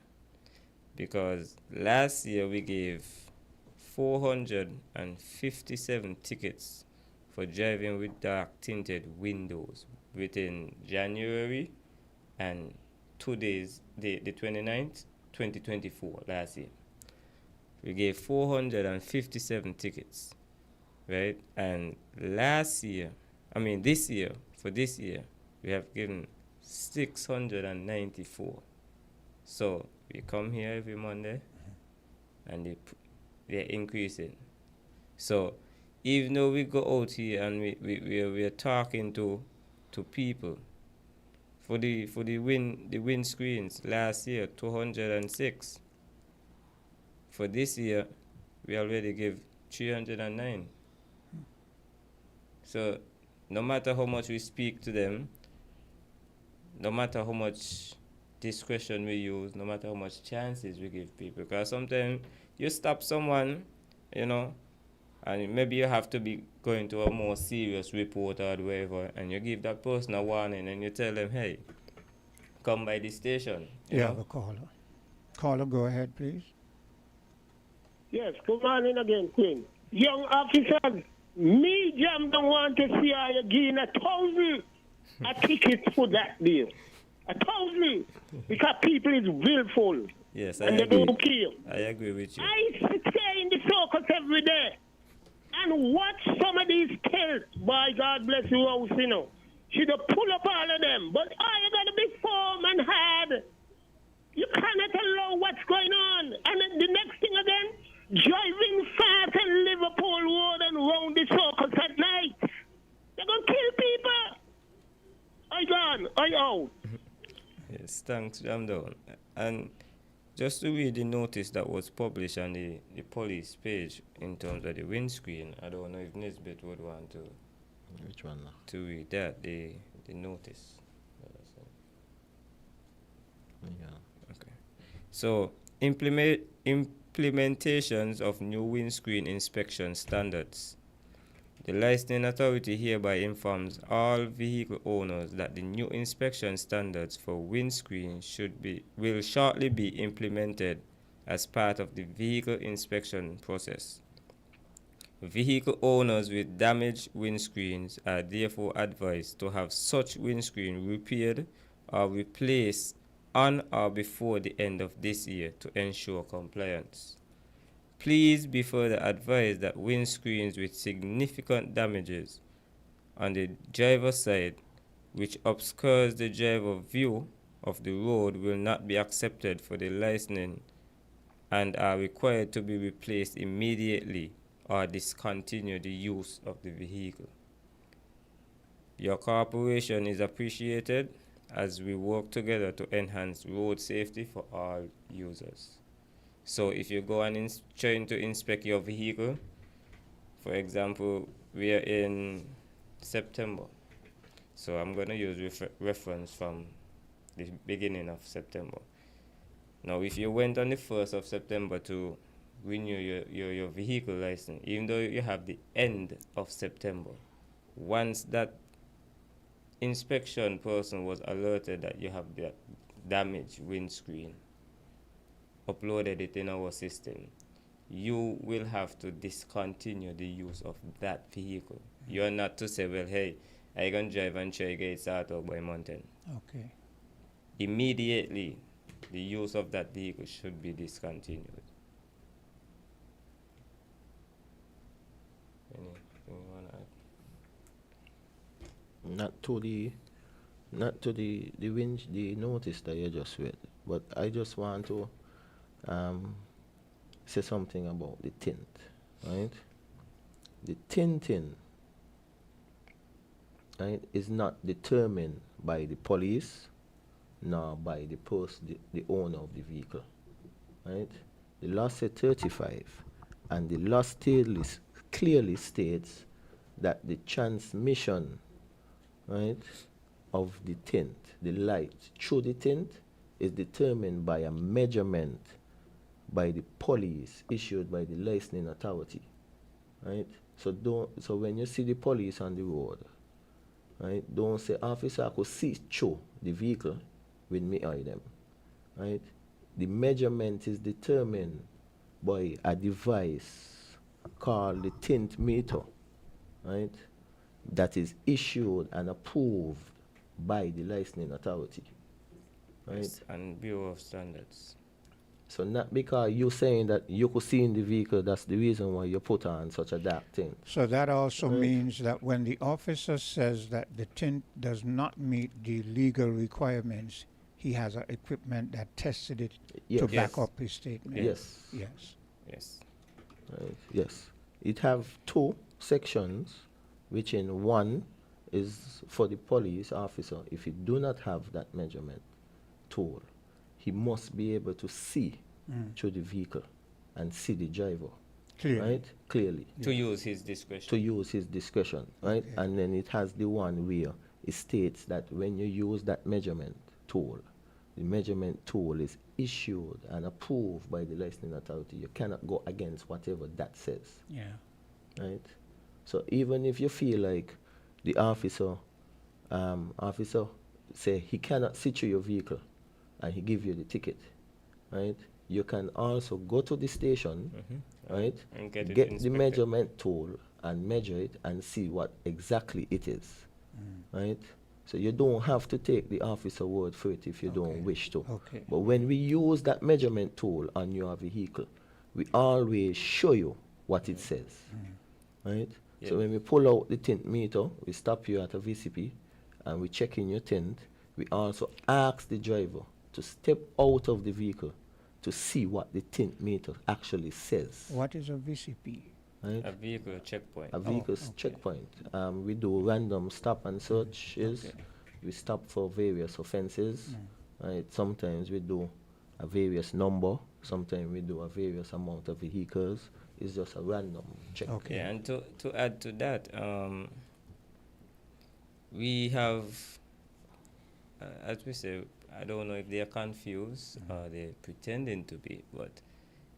Because last year we gave 457 tickets for driving with dark tinted windows within January and 2 days, the 29th, 2024, last year. We gave 457 tickets, right? And this year, we have given 694. So we come here every Monday, and they're increasing. So even though we go out here and we are talking to people for the wind screens last year 206. For this year, we already give 309. So no matter how much we speak to them, no matter how much discretion we use, no matter how much chances we give people, because sometimes you stop someone, you know, and maybe you have to be going to a more serious report or whatever, and you give that person a warning and you tell them, hey, come by the station. You know? The caller. Caller, go ahead, please. Yes, good morning again, Queen. Young officers, me, Jam, don't want to see how you giving 1,000 a ticket for that deal. 1,000, because people is willful. Yes, and they don't care. I agree with you. I stay in the circus every day and watch some of these kills. By God bless you, house, you know. Should have pull up all of them. But you got to be firm and hard. You cannot allow what's going on. And then the next thing again, driving fast in Liverpool Road and round the circus at night. They're going to kill people. I gone. I out. Yes, thanks, Jam Down. And just to read the notice that was published on the police page in terms of the windscreen. I don't know if Nisbet would want to. Which one? To read that, the notice. Yeah. Okay. So, implementations of new windscreen inspection standards. The licensing authority hereby informs all vehicle owners that the new inspection standards for windscreen will shortly be implemented as part of the vehicle inspection process. Vehicle owners with damaged windscreens are therefore advised to have such windscreen repaired or replaced on or before the end of this year to ensure compliance. Please be further advised that windscreens with significant damages on the driver's side, which obscures the driver's view of the road, will not be accepted for the licensing and are required to be replaced immediately or discontinue the use of the vehicle. Your cooperation is appreciated as we work together to enhance road safety for all users. So if you go and trying to inspect your vehicle, for example, we are in September. So I'm going to use reference from the beginning of September. Now, if you went on the 1st of September to renew your vehicle license, even though you have the end of September, once that inspection person was alerted that you have that damaged windscreen, uploaded it in our system, you will have to discontinue the use of that vehicle. You're not to say, well, hey, I can drive and try to get it started out by mountain. Okay. Immediately, the use of that vehicle should be discontinued. Anything you want to add? Not to the notice that you just read, but I just want to say something about the tint, right? The tinting, right, is not determined by the police nor by the owner of the vehicle, right? The law says 35, and the law clearly states that the transmission, right, of the tint, the light through the tint, is determined by a measurement by the police issued by the licensing authority, right? So when you see the police on the road, right, don't say, officer, I could see through the vehicle with me eye them, right? The measurement is determined by a device called the tint meter, right, that is issued and approved by the licensing authority, right? Yes, and Bureau of Standards. So not because you're saying that you could see in the vehicle, that's the reason why you put on such a dark tint. So that also means that when the officer says that the tint does not meet the legal requirements, he has equipment that tested it to back up his statement. Yes. Yes. Yes. Right. Yes. It have two sections, which in one is for the police officer. If you do not have that measurement tool, he must be able to see through the vehicle and see the driver. Clearly. Right? Clearly. To use his discretion. To use his discretion, right? Okay. And then it has the one where it states that when you use that measurement tool, the measurement tool is issued and approved by the licensing authority. You cannot go against whatever that says. Yeah. Right? So even if you feel like the officer say he cannot see through your vehicle and he give you the ticket, right? You can also go to the station, right? And get the measurement tool and measure it and see what exactly it is, right? So you don't have to take the officer word for it if you don't wish to. Okay. But when we use that measurement tool on your vehicle, we always show you what it says, right? Yeah. So when we pull out the tint meter, we stop you at a VCP and we check in your tint. We also ask the driver to step out of the vehicle to see what the tint meter actually says. What is a VCP? Right? A vehicle checkpoint. A vehicle checkpoint. We do random stop and searches. We stop for various offenses. Right? Sometimes we do a various number. Sometimes we do a various amount of vehicles. It's just a random check. Okay. Yeah, and to add to that, we have, as we say, I don't know if they are confused or they're pretending to be, but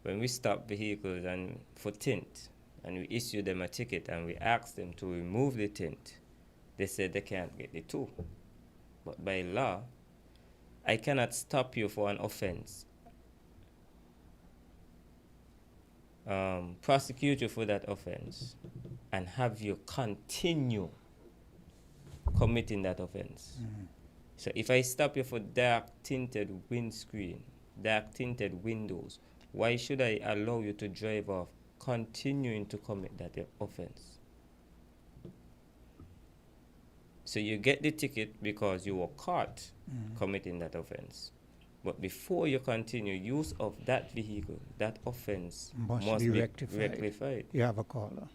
when we stop vehicles and for tint, and we issue them a ticket and we ask them to remove the tint, they said they can't get the tool. But by law, I cannot stop you for an offense, prosecute you for that offense, and have you continue committing that offense. So if I stop you for dark tinted windscreen, dark tinted windows, why should I allow you to drive off continuing to commit that offense? So you get the ticket because you were caught committing that offense. But before you continue use of that vehicle, that offense must be rectified. You have a caller.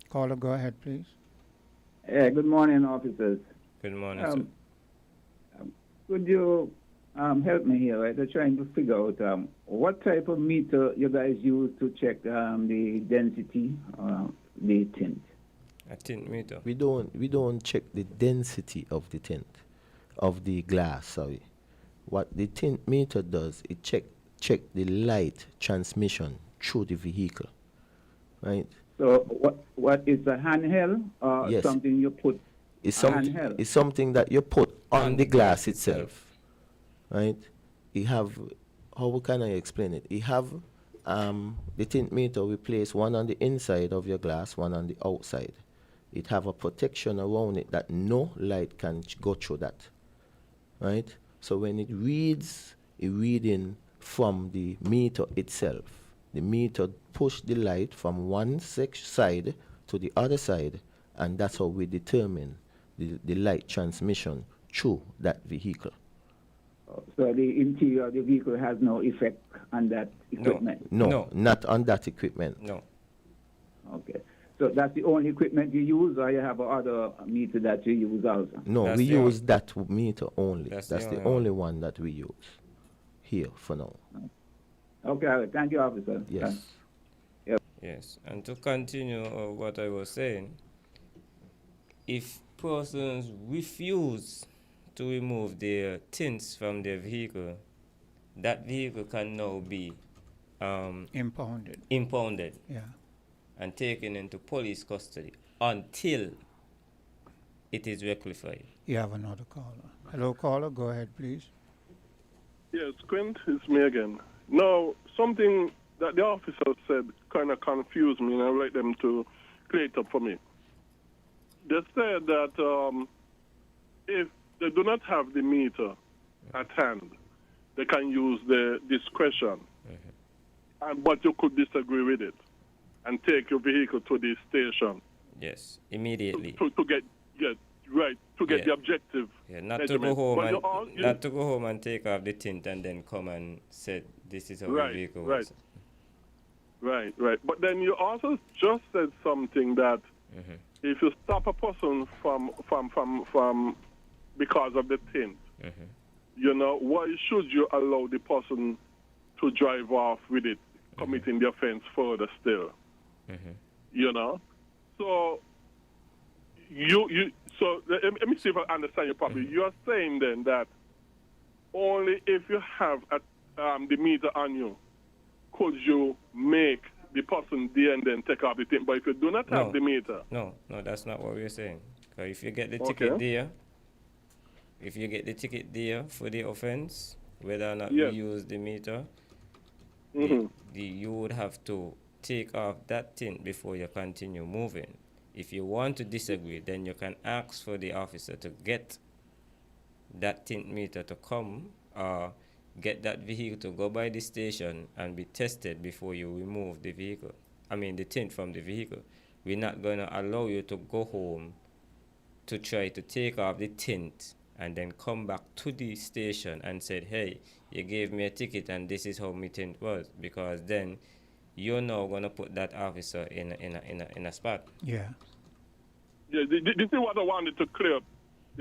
Caller, go ahead, please. Good morning, officers. Good morning, sir. Could you help me here? Right? They're trying to figure out what type of meter you guys use to check the density or the tint. A tint meter. We don't check the density of the tint, of the glass. Sorry. What the tint meter does, it check the light transmission through the vehicle, right? So what is a handheld or Yes. something you put? It's something that you put on the glass itself, right? You have, how can I explain it? You have the tint meter, we place one on the inside of your glass, one on the outside. It have a protection around it that no light can go through that, right? So when it reads, it reading from the meter itself. The meter push the light from one side to the other side, and that's how we determine the light transmission through that vehicle. So the interior of the vehicle has no effect on that equipment? No, not on that equipment. No. Okay. So that's the only equipment you use, or you have other meter that you use also? No, we use that meter only. That's the only one that we use here for now. Okay, thank you, officer. Yes. Yes, and to continue what I was saying, if persons refuse to remove their tints from their vehicle, that vehicle can now be impounded. Yeah. And taken into police custody until it is rectified. You have another caller. Hello, caller. Go ahead, please. Yes, Quint, it's me again. Now, something that the officer said kind of confused me, and I would like them to clear it up for me. They said that if they do not have the meter at hand, they can use the discretion, but you could disagree with it and take your vehicle to the station. Yes, immediately. To get the objective. Yeah, not to go home not to go home and take off the tint and then come and say this is how the vehicle works. Right. But then you also just said something that if you stop a person from because of the tint, why should you allow the person to drive off with it, committing the offense further still? So so let me see if I understand you properly. You're saying then that only if you have the meter on you could you make the person there and then take off the thing. But if you do not have the meter, no, that's not what we're saying. Because if you get the ticket there, for the offense, whether or not you use the meter, you would have to take off that tint before you continue moving. If you want to disagree, then you can ask for the officer to get that tint meter to come, or get that vehicle to go by the station and be tested before you remove the tint from the vehicle. We're not going to allow you to go home to try to take off the tint and then come back to the station and said, hey, you gave me a ticket and this is how my tint was, because then you're now going to put that officer in a spot. Yeah. Yeah, this is what I wanted to clear up.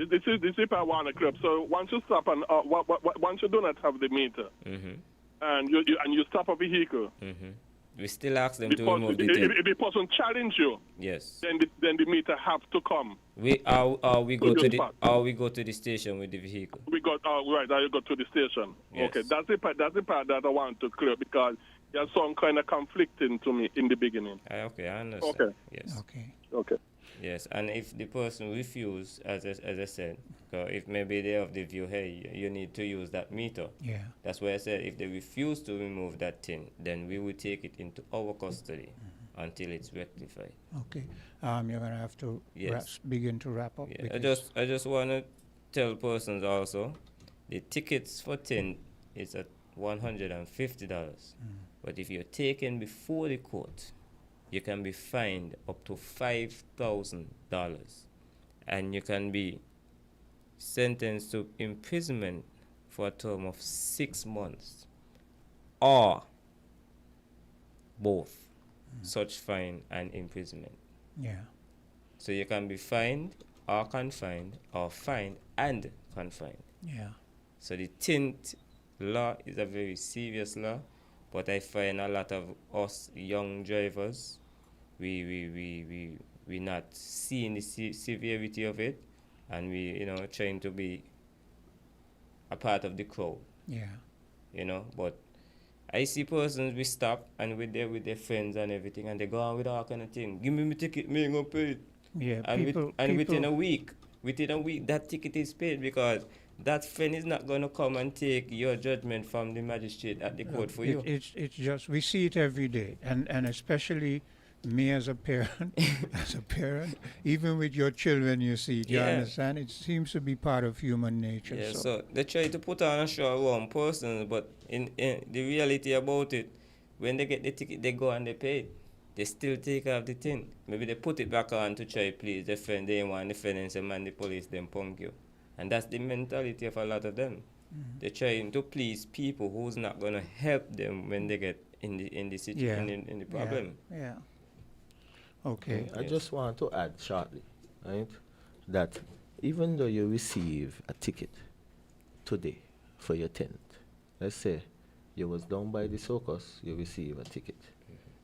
This is per 1 o'clock. So once you stop and once you do not have the meter, and you stop a vehicle, we still ask them to remove the tin. If the person challenge you, yes, then the meter have to come. We go to the station with the vehicle. We got right. You go to the station. Yes. Okay, that's the part that I want to clear because there's some kind of conflicting to me in the beginning. Okay, I understand. Okay. Yes. Okay. Yes, and if the person refuse, as I said, if maybe they have the view, hey, you need to use that meter. Yeah. That's why I said if they refuse to remove that tin, then we will take it into our custody until it's rectified. Okay. You're gonna have to begin to wrap up. Yeah. I just want to tell persons also, the tickets for tin is at $150, but if you're taken before the court, you can be fined up to $5,000, and you can be sentenced to imprisonment for a term of 6 months, or both such fine and imprisonment. Yeah. So you can be fined or confined, or fined and confined. Yeah. So the tint law is a very serious law. But I find a lot of us young drivers, we not seeing the severity of it, and we trying to be a part of the crowd. Yeah. But I see persons we stop and we're there with their friends and everything, and they go on with all kind of thing. Give me my ticket, me ain't gonna pay it. Yeah. And within a week, that ticket is paid because that friend is not going to come and take your judgment from the magistrate at the court for you. It's just, we see it every day, and especially me as a parent, even with your children, you see it, you understand? It seems to be part of human nature. Yeah, so they try to put on a show around persons, but in the reality about it, when they get the ticket, they go and they pay it. They still take off the thing. Maybe they put it back on to try please the friend. They want the friend and say, man, the police, them punk you. And that's the mentality of a lot of them. They're trying to please people who's not going to help them when they get in the situation, in the problem. Yeah. Okay. I just want to add shortly, right, that even though you receive a ticket today for your tent, let's say you was down by the circus, you receive a ticket,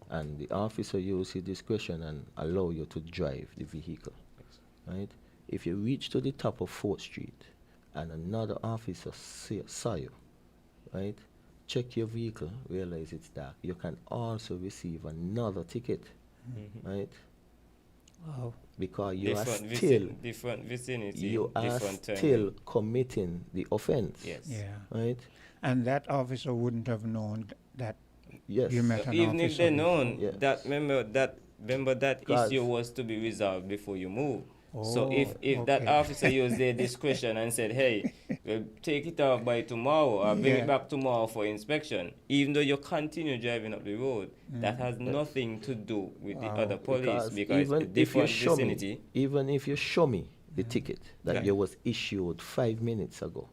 and the officer used his discretion and allow you to drive the vehicle, right? If you reach to the top of 4th Street and another officer saw you, right, check your vehicle, realize it's dark, you can also receive another ticket, right? Wow. Because you are different vicinity, you are different still committing the offense. Yes. Yeah. Right? And that officer wouldn't have known that yes. you met so an even officer. If they known, yes. remember that issue was to be resolved before you move. So if that okay. officer used their discretion and said, hey, we'll take it off by tomorrow or bring it back tomorrow for inspection, even though you continue driving up the road, that has nothing to do with the other police because it's a different vicinity. Even if you show me the ticket that you was issued 5 minutes ago,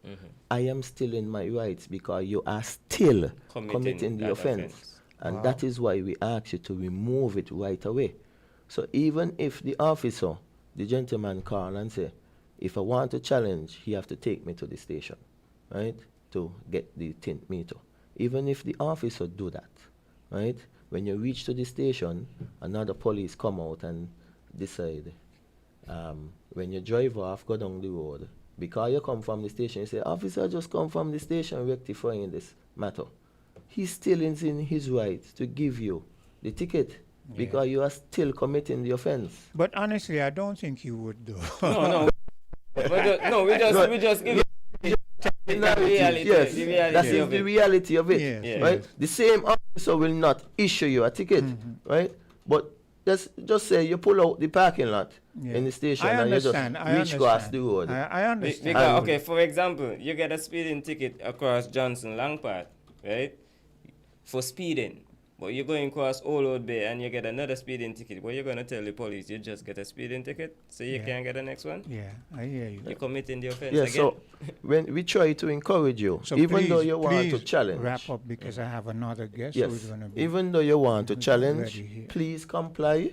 I am still in my rights because you are still committing the offense. And that is why we ask you to remove it right away. So even if the officer, the gentleman call and say, if I want to challenge, he have to take me to the station, right, to get the tint meter. Even if the officer do that, right, when you reach to the station, another police come out and decide, when you drive off, go down the road, because you come from the station, you say, officer just come from the station rectifying this matter. He still is in his right to give you the ticket. Because you are still committing the offense. But honestly, I don't think he would do. No. we just give you the reality. Yes, the reality that is the reality of it. Yes. Right? The same officer will not issue you a ticket, right? But just say you pull out the parking lot in the station and you just reach across the road. I understand. Because, okay, for example, you get a speeding ticket across Johnson Langpart, right? For speeding. But you're going across Old Road Bay and you get another speeding ticket. What you're going to tell the police? You just get a speeding ticket so you can't get the next one? Yeah, I hear you. You're committing the offense yeah, again. So when we try to encourage you, so even though you want to challenge. Wrap up because I have another guest yes, who's going to be even though you want to challenge, please comply,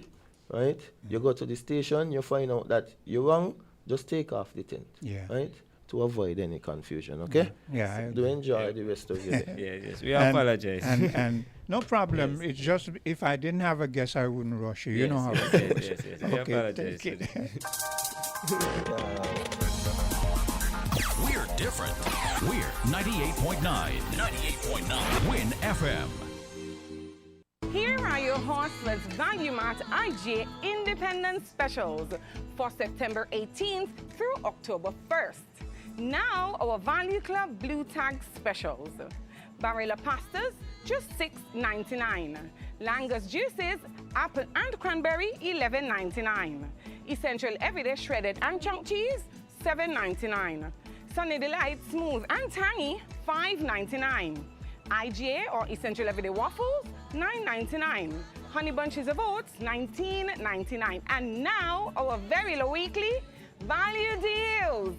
right? You go to the station, you find out that you're wrong, just take off the tent. Yeah. Right? To avoid any confusion, okay? Yeah. So do enjoy the rest of your day. Yes. We apologize. And no problem. It's just if I didn't have a guest, I wouldn't rush you. You know how it goes. Yes. We apologize. We're different. We're 98.9. 98.9 Win FM. Here are your Horseless Value Mart IGA Independent Specials for September 18th through October 1st. Now, our Value Club Blue Tag Specials. Barilla pastas, just $6.99. Langus juices, apple and cranberry, $11.99. Essential Everyday Shredded and Chunk Cheese, $7.99. Sunny Delight Smooth and Tangy, $5.99. IGA or Essential Everyday Waffles, $9.99. Honey Bunches of Oats, $19.99. And now, our very low weekly value deals.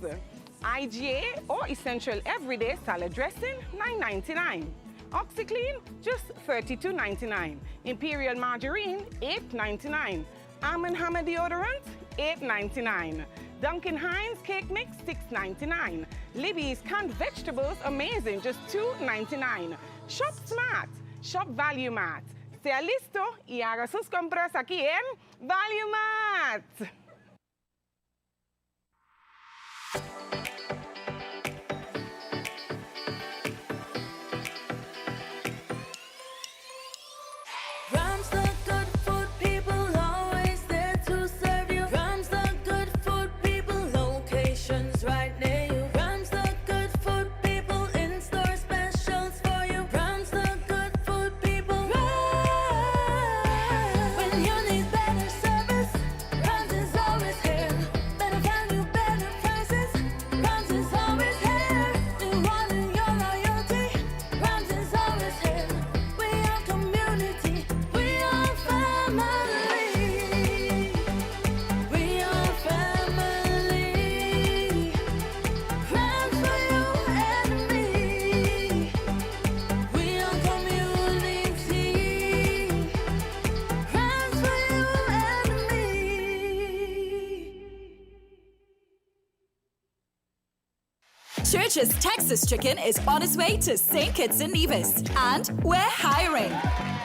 IGA or Essential Everyday Salad Dressing, $9.99. OxyClean, just $32.99. Imperial Margarine, $8.99. Arm & Hammer Deodorant, $8.99. Duncan Hines Cake Mix, $6.99. Libby's Canned Vegetables, amazing, just $2.99. Shop Smart, Shop Value Mart. Sea listo y haga sus compras aquí en Value Mart. Church's Texas Chicken is on its way to St. Kitts and Nevis, and we're hiring.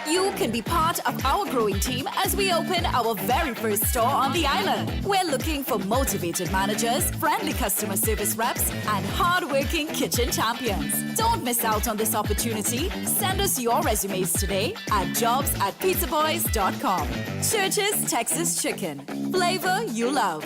You can be part of our growing team as we open our very first store on the island. We're looking for motivated managers, friendly customer service reps, and hard-working kitchen champions. Don't miss out on this opportunity. Send us your resumes today at jobs@pizzaboys.com. Church's Texas Chicken. Flavor you love.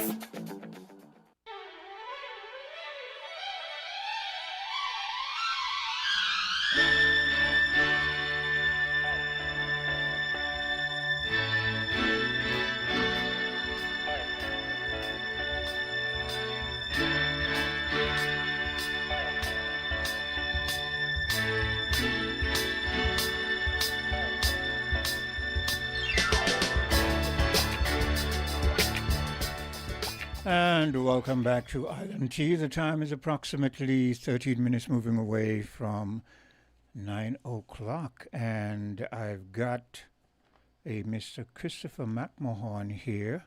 And welcome back to Island Tea. The time is approximately 13 minutes moving away from 9 o'clock. And I've got a Mr. Christopher McMahon here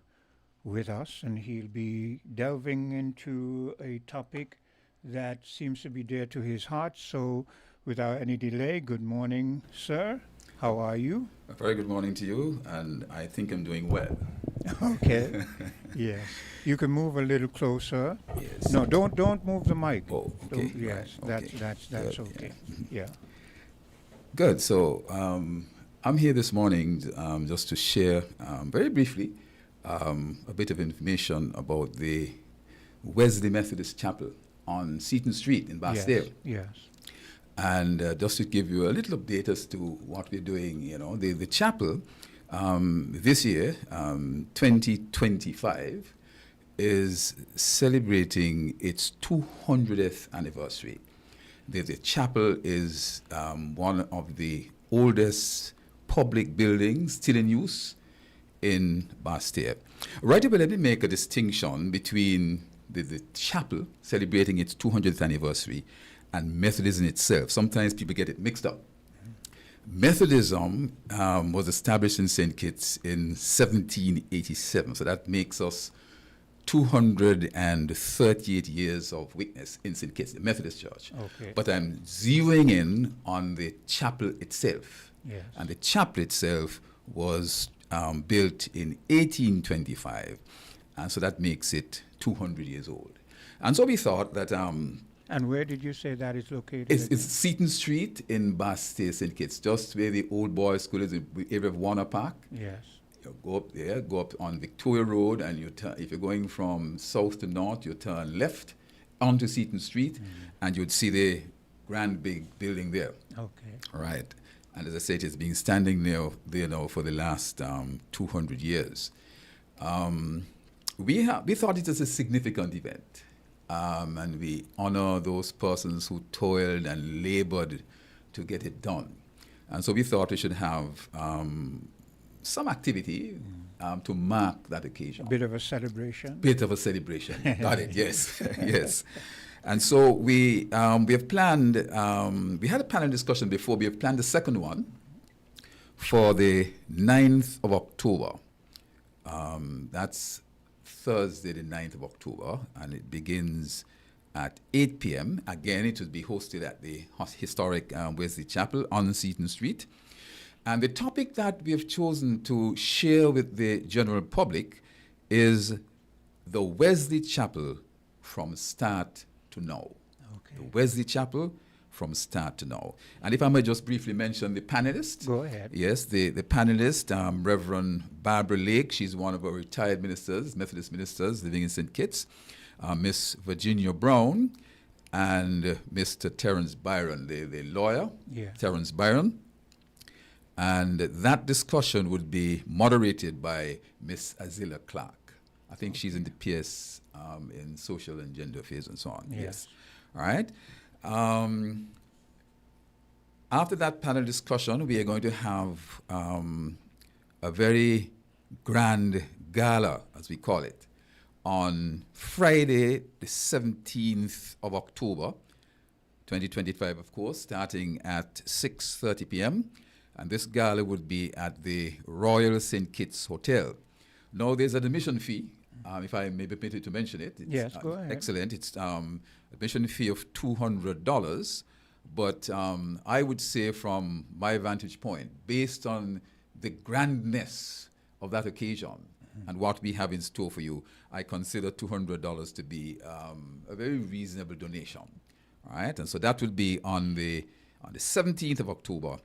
with us, and he'll be delving into a topic that seems to be dear to his heart. So without any delay, good morning, sir. How are you? A very good morning to you, and I think I'm doing well. Okay. Yes. You can move a little closer. Yes. No, don't move the mic. Oh, okay. Yes, right. that's Good, okay. Yeah. Good. So I'm here this morning just to share very briefly a bit of information about the Wesley Methodist Chapel on Seaton Street in Bastille. Yes. And just to give you a little update as to what we're doing, the chapel this year, 2025, is celebrating its 200th anniversary. The chapel is one of the oldest public buildings still in use in Bastille. Right away, let me make a distinction between the chapel celebrating its 200th anniversary and Methodism itself. Sometimes people get it mixed up. Methodism was established in St. Kitts in 1787, so that makes us 238 years of witness in St. Kitts, the Methodist Church. Okay. But I'm zeroing in on the chapel itself. Yes. And the chapel itself was built in 1825, and so that makes it 200 years old. And so we thought that... and where did you say that is located? It's Seaton Street in Bastille, St. Kitts, just where the old boys' school is, in the area of Warner Park. Yes. You go up there, go up on Victoria Road, and you turn, if you're going from south to north, you turn left onto Seaton Street, and you'd see the grand big building there. Okay. Right. And as I said, it's been standing there now for the last 200 years. We thought it was a significant event, and we honor those persons who toiled and labored to get it done. And so we thought we should have some activity to mark that occasion. A bit of a celebration. Bit of a celebration. Got it. Yes, yes. And so we have planned. We had a panel discussion before. We have planned the second one for the 9th of October. That's Thursday, the 9th of October, and it begins at 8 p.m. Again, it will be hosted at the historic Wesley Chapel on Seaton Street. And the topic that we have chosen to share with the general public is the Wesley Chapel from start to now. Okay. The Wesley Chapel from start to now. And if I may just briefly mention the panelists. Go ahead. Yes, the panelist, Reverend Barbara Lake. She's one of our retired ministers, Methodist ministers living in St. Kitts. Miss Virginia Brown and Mr. Terence Byron, the lawyer, Terence Byron. And that discussion would be moderated by Miss Azila Clark. I think she's in the PS in social and gender affairs and so on. Yes. All right. After that panel discussion, we are going to have a very grand gala, as we call it, on Friday, the 17th of October, 2025, of course, starting at 6:30 p.m., and this gala would be at the Royal St. Kitts Hotel. Now, there's an admission fee, if I may be permitted to mention it. Yes, go ahead. Excellent. It's admission fee of $200, but I would say from my vantage point, based on the grandness of that occasion and what we have in store for you, I consider $200 to be a very reasonable donation. All right, and so that will be on the 17th of October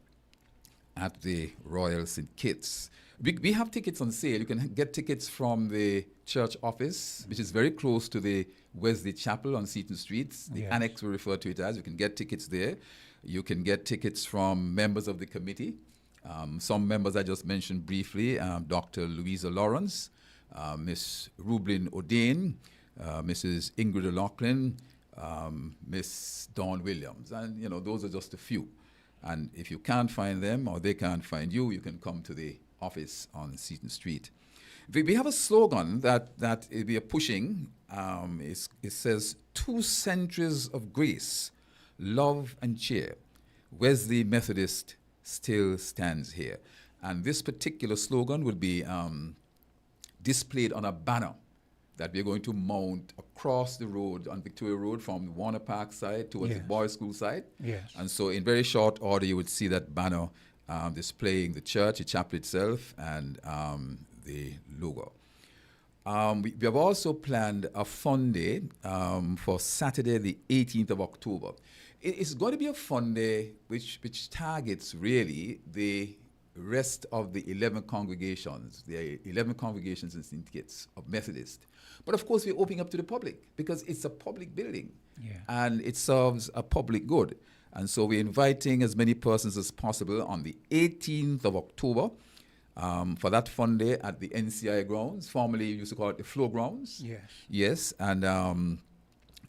at the Royal St. Kitts. We have tickets on sale. You can get tickets from the church office, which is very close to the Wesley Chapel on Seaton Street. The annex we refer to it as. You can get tickets there. You can get tickets from members of the committee. Some members I just mentioned briefly, Dr. Louisa Lawrence, Miss Rublin O'Dane, Mrs. Ingrid O'Loughlin, Miss Dawn Williams. And, those are just a few. And if you can't find them or they can't find you, you can come to the office on Seaton Street. We have a slogan that we are pushing. It says, 2 centuries of grace, love and cheer. Wesley Methodist still stands here. And this particular slogan will be displayed on a banner that we're going to mount across the road on Victoria Road from the Warner Park side towards the boys' school side. Yes. And so in very short order, you would see that banner displaying the church, the chapel itself, and the logo. We have also planned a fun day for Saturday, the 18th of October. It's going to be a fun day which targets really the rest of the 11 congregations, the 11 congregations in St. Kitts of Methodist. But of course, we're opening up to the public because it's a public building and it serves a public good. And so we're inviting as many persons as possible on the 18th of October for that fun day at the NCI grounds. Formerly, we used to call it the Flow Grounds. Yes. Yes, and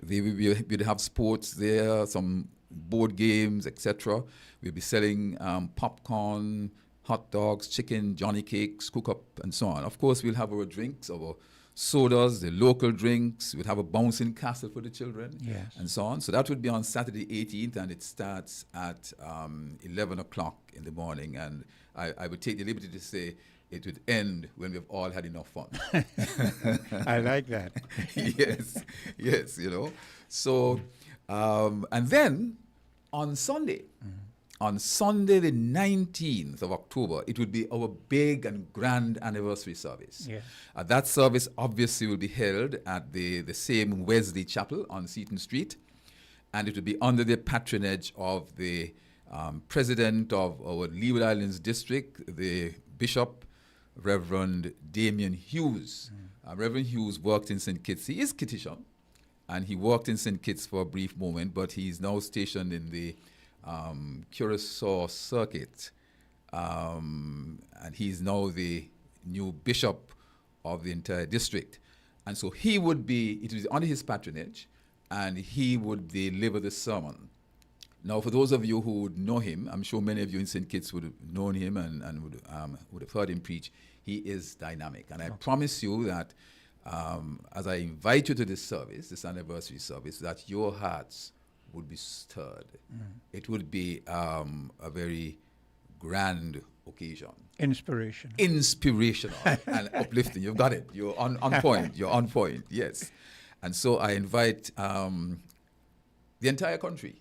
we'll have sports there, some board games, etc. We'll be selling popcorn, hot dogs, chicken, Johnny cakes, cook-up, and so on. Of course, we'll have our drinks, our sodas, the local drinks. We'd have a bouncing castle for the children, Yes. and so on. So that would be on Saturday 18th, and it starts at 11 o'clock in the morning. And I would take the liberty to say it would end when we've all had enough fun. I like that. Yes, you know. So, and then on Sunday, on Sunday the 19th of October, it would be our big and grand anniversary service. Yes. That service obviously will be held at the same Wesley Chapel on Seaton Street, and it will be under the patronage of the president of our Leeward Islands district, the Bishop, Reverend Damien Hughes. Reverend Hughes worked in St. Kitts. He is Kittitian, and he worked in St. Kitts for a brief moment, but he's now stationed in the Curacao Circuit, and he's now the new bishop of the entire district. And so he would be, it was under his patronage, and he would deliver the sermon. Now, for those of you who would know him, I'm sure many of you in St. Kitts would have known him and would have heard him preach. He is dynamic. And I promise you that as I invite you to this service, this anniversary service, that your hearts would be stirred. It would be a very grand occasion. Inspirational and uplifting. You've got it. You're on point. You're on point. Yes. And so I invite the entire country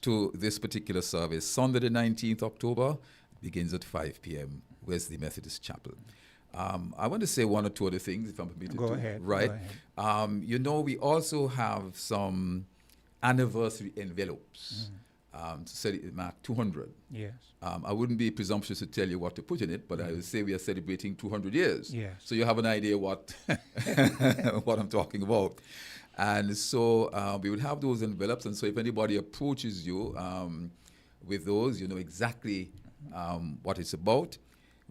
to this particular service. Sunday the 19th October begins at 5 p.m. Wesley Methodist Chapel. I want to say one or two other things, if I'm permitted to. Go ahead. Right. You know, we also have some anniversary envelopes to mark 200. Yes. I wouldn't be presumptuous to tell you what to put in it, but I would say we are celebrating 200 years. Yes. So you have an idea what what I'm talking about. And so we would have those envelopes, and so if anybody approaches you with those, you know exactly what it's about.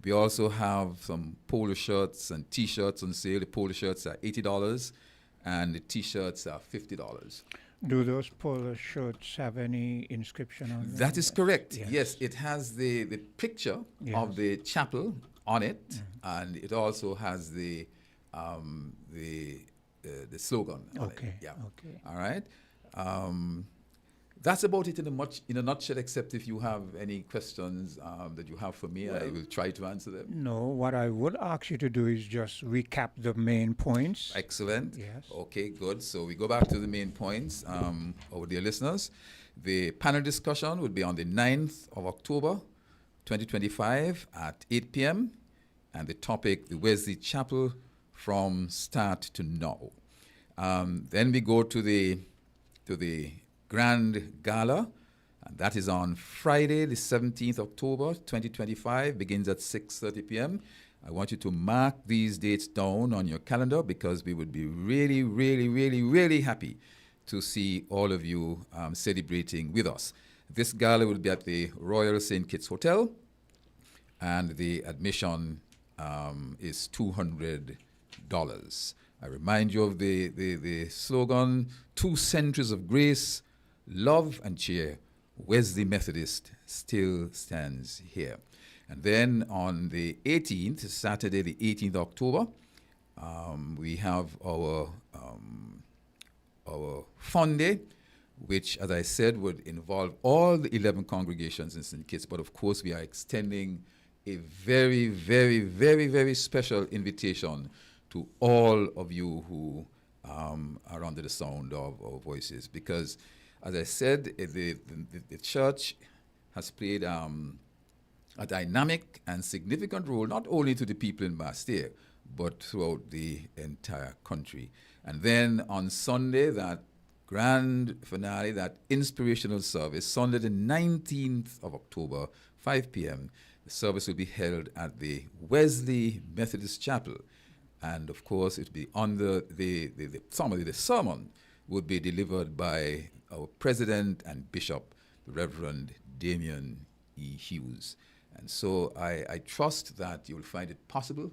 We also have some polo shirts and T-shirts on sale. The polo shirts are $80, and the T-shirts are $50. Do those polo shirts have any inscription on them? That is correct. Yes, it has the picture of the chapel on it, and it also has the slogan on it. Yeah. Okay. All right. That's about it in a nutshell, except if you have any questions that you have for me, I will try to answer them. No, what I would ask you to do is just recap the main points. Excellent. Yes. Okay, good. So we go back to the main points, our dear listeners. The panel discussion would be on the 9th of October, 2025 at 8 p.m. And the topic, the Wesley Chapel from start to now. Then we go to the Grand Gala, and that is on Friday, the 17th October, 2025, begins at 6:30 p.m. I want you to mark these dates down on your calendar because we would be really, really, really, really happy to see all of you celebrating with us. This gala will be at the Royal St. Kitts Hotel, and the admission is $200. I remind you of the slogan, 2 centuries of grace, love and cheer, Wesley Methodist still stands here. And then on the 18th, Saturday the 18th of October, we have our fun day, which, as I said, would involve all the 11 congregations in St. Kitts, but of course we are extending a very, very, very, very special invitation to all of you who are under the sound of our voices, because as I said, the church has played a dynamic and significant role, not only to the people in Bastille, but throughout the entire country. And then on Sunday, that grand finale, that inspirational service, Sunday the 19th of October, 5 p.m., the service will be held at the Wesley Methodist Chapel. And of course, it will be under the sermon would be delivered by our president and bishop, the Reverend Damien E. Hughes. And so I trust that you will find it possible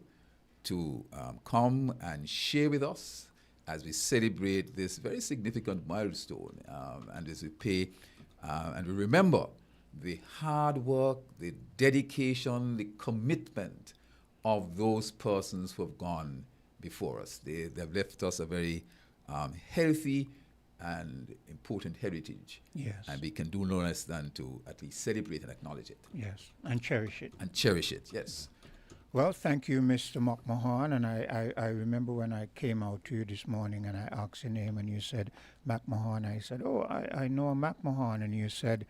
to come and share with us as we celebrate this very significant milestone, and as we pay and we remember the hard work, the dedication, the commitment of those persons who have gone before us. They've left us a very healthy and important heritage. Yes. And we can do no less than to at least celebrate and acknowledge it. Yes, and cherish it. And cherish it, yes. Well, thank you, Mr. McMahon. And I remember when I came out to you this morning and I asked your name and you said McMahon. I said, oh, I know a McMahon. And you said,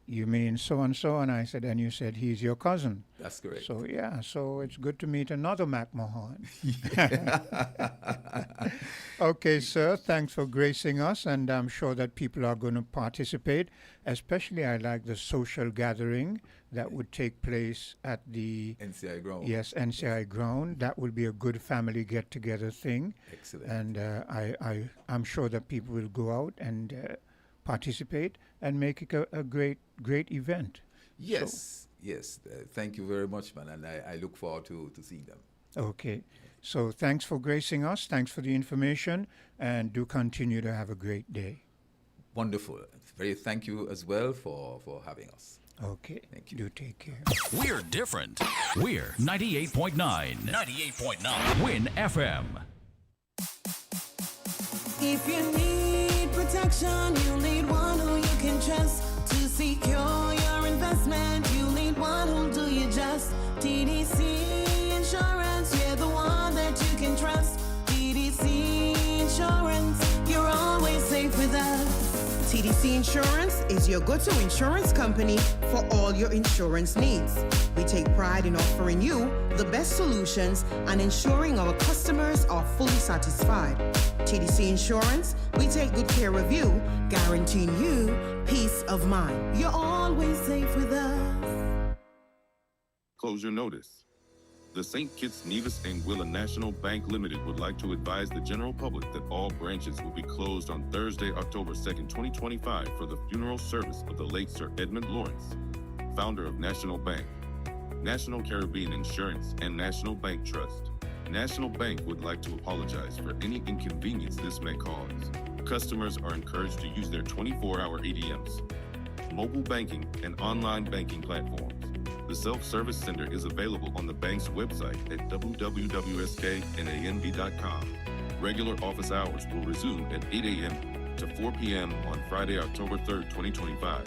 you mean so-and-so? And I said, and you said, he's your cousin. That's correct. So, yeah, so it's good to meet another McMahon. Okay, sir, thanks for gracing us, and I'm sure that people are going to participate. Especially, I like the social gathering that would take place at the NCI ground. Yes, NCI ground. That will be a good family get-together thing. Excellent. And I'm sure that people will go out and participate and make it a great event. Yes, yes. Thank you very much, man, and I look forward to seeing them. Okay. So thanks for gracing us. Thanks for the information, and do continue to have a great day. Wonderful. Thank you as well for having us. Okay. Thank you. Do take care. We're different. We're 98.9. 98.9. Win FM. If you need protection, you need one who you can trust to secure your investment. You need one who'll do you just. TDC Insurance, you're the one that you can trust. TDC Insurance, you're always safe with us. TDC Insurance is your go-to insurance company for all your insurance needs. We take pride in offering you the best solutions and ensuring our customers are fully satisfied. TDC Insurance, we take good care of you, guaranteeing you peace of mind. You're always safe with us. Closure notice. The St. Kitts Nevis and Willa National Bank Limited would like to advise the general public that all branches will be closed on Thursday, October 2nd, 2025 for the funeral service of the late Sir Edmund Lawrence, founder of National Bank, National Caribbean Insurance, and National Bank Trust. National Bank would like to apologize for any inconvenience this may cause. Customers are encouraged to use their 24-hour ATMs, mobile banking, and online banking platforms. The self-service center is available on the bank's website at www.sknanb.com. Regular office hours will resume at 8 a.m. to 4 p.m. on Friday, October 3rd, 2025.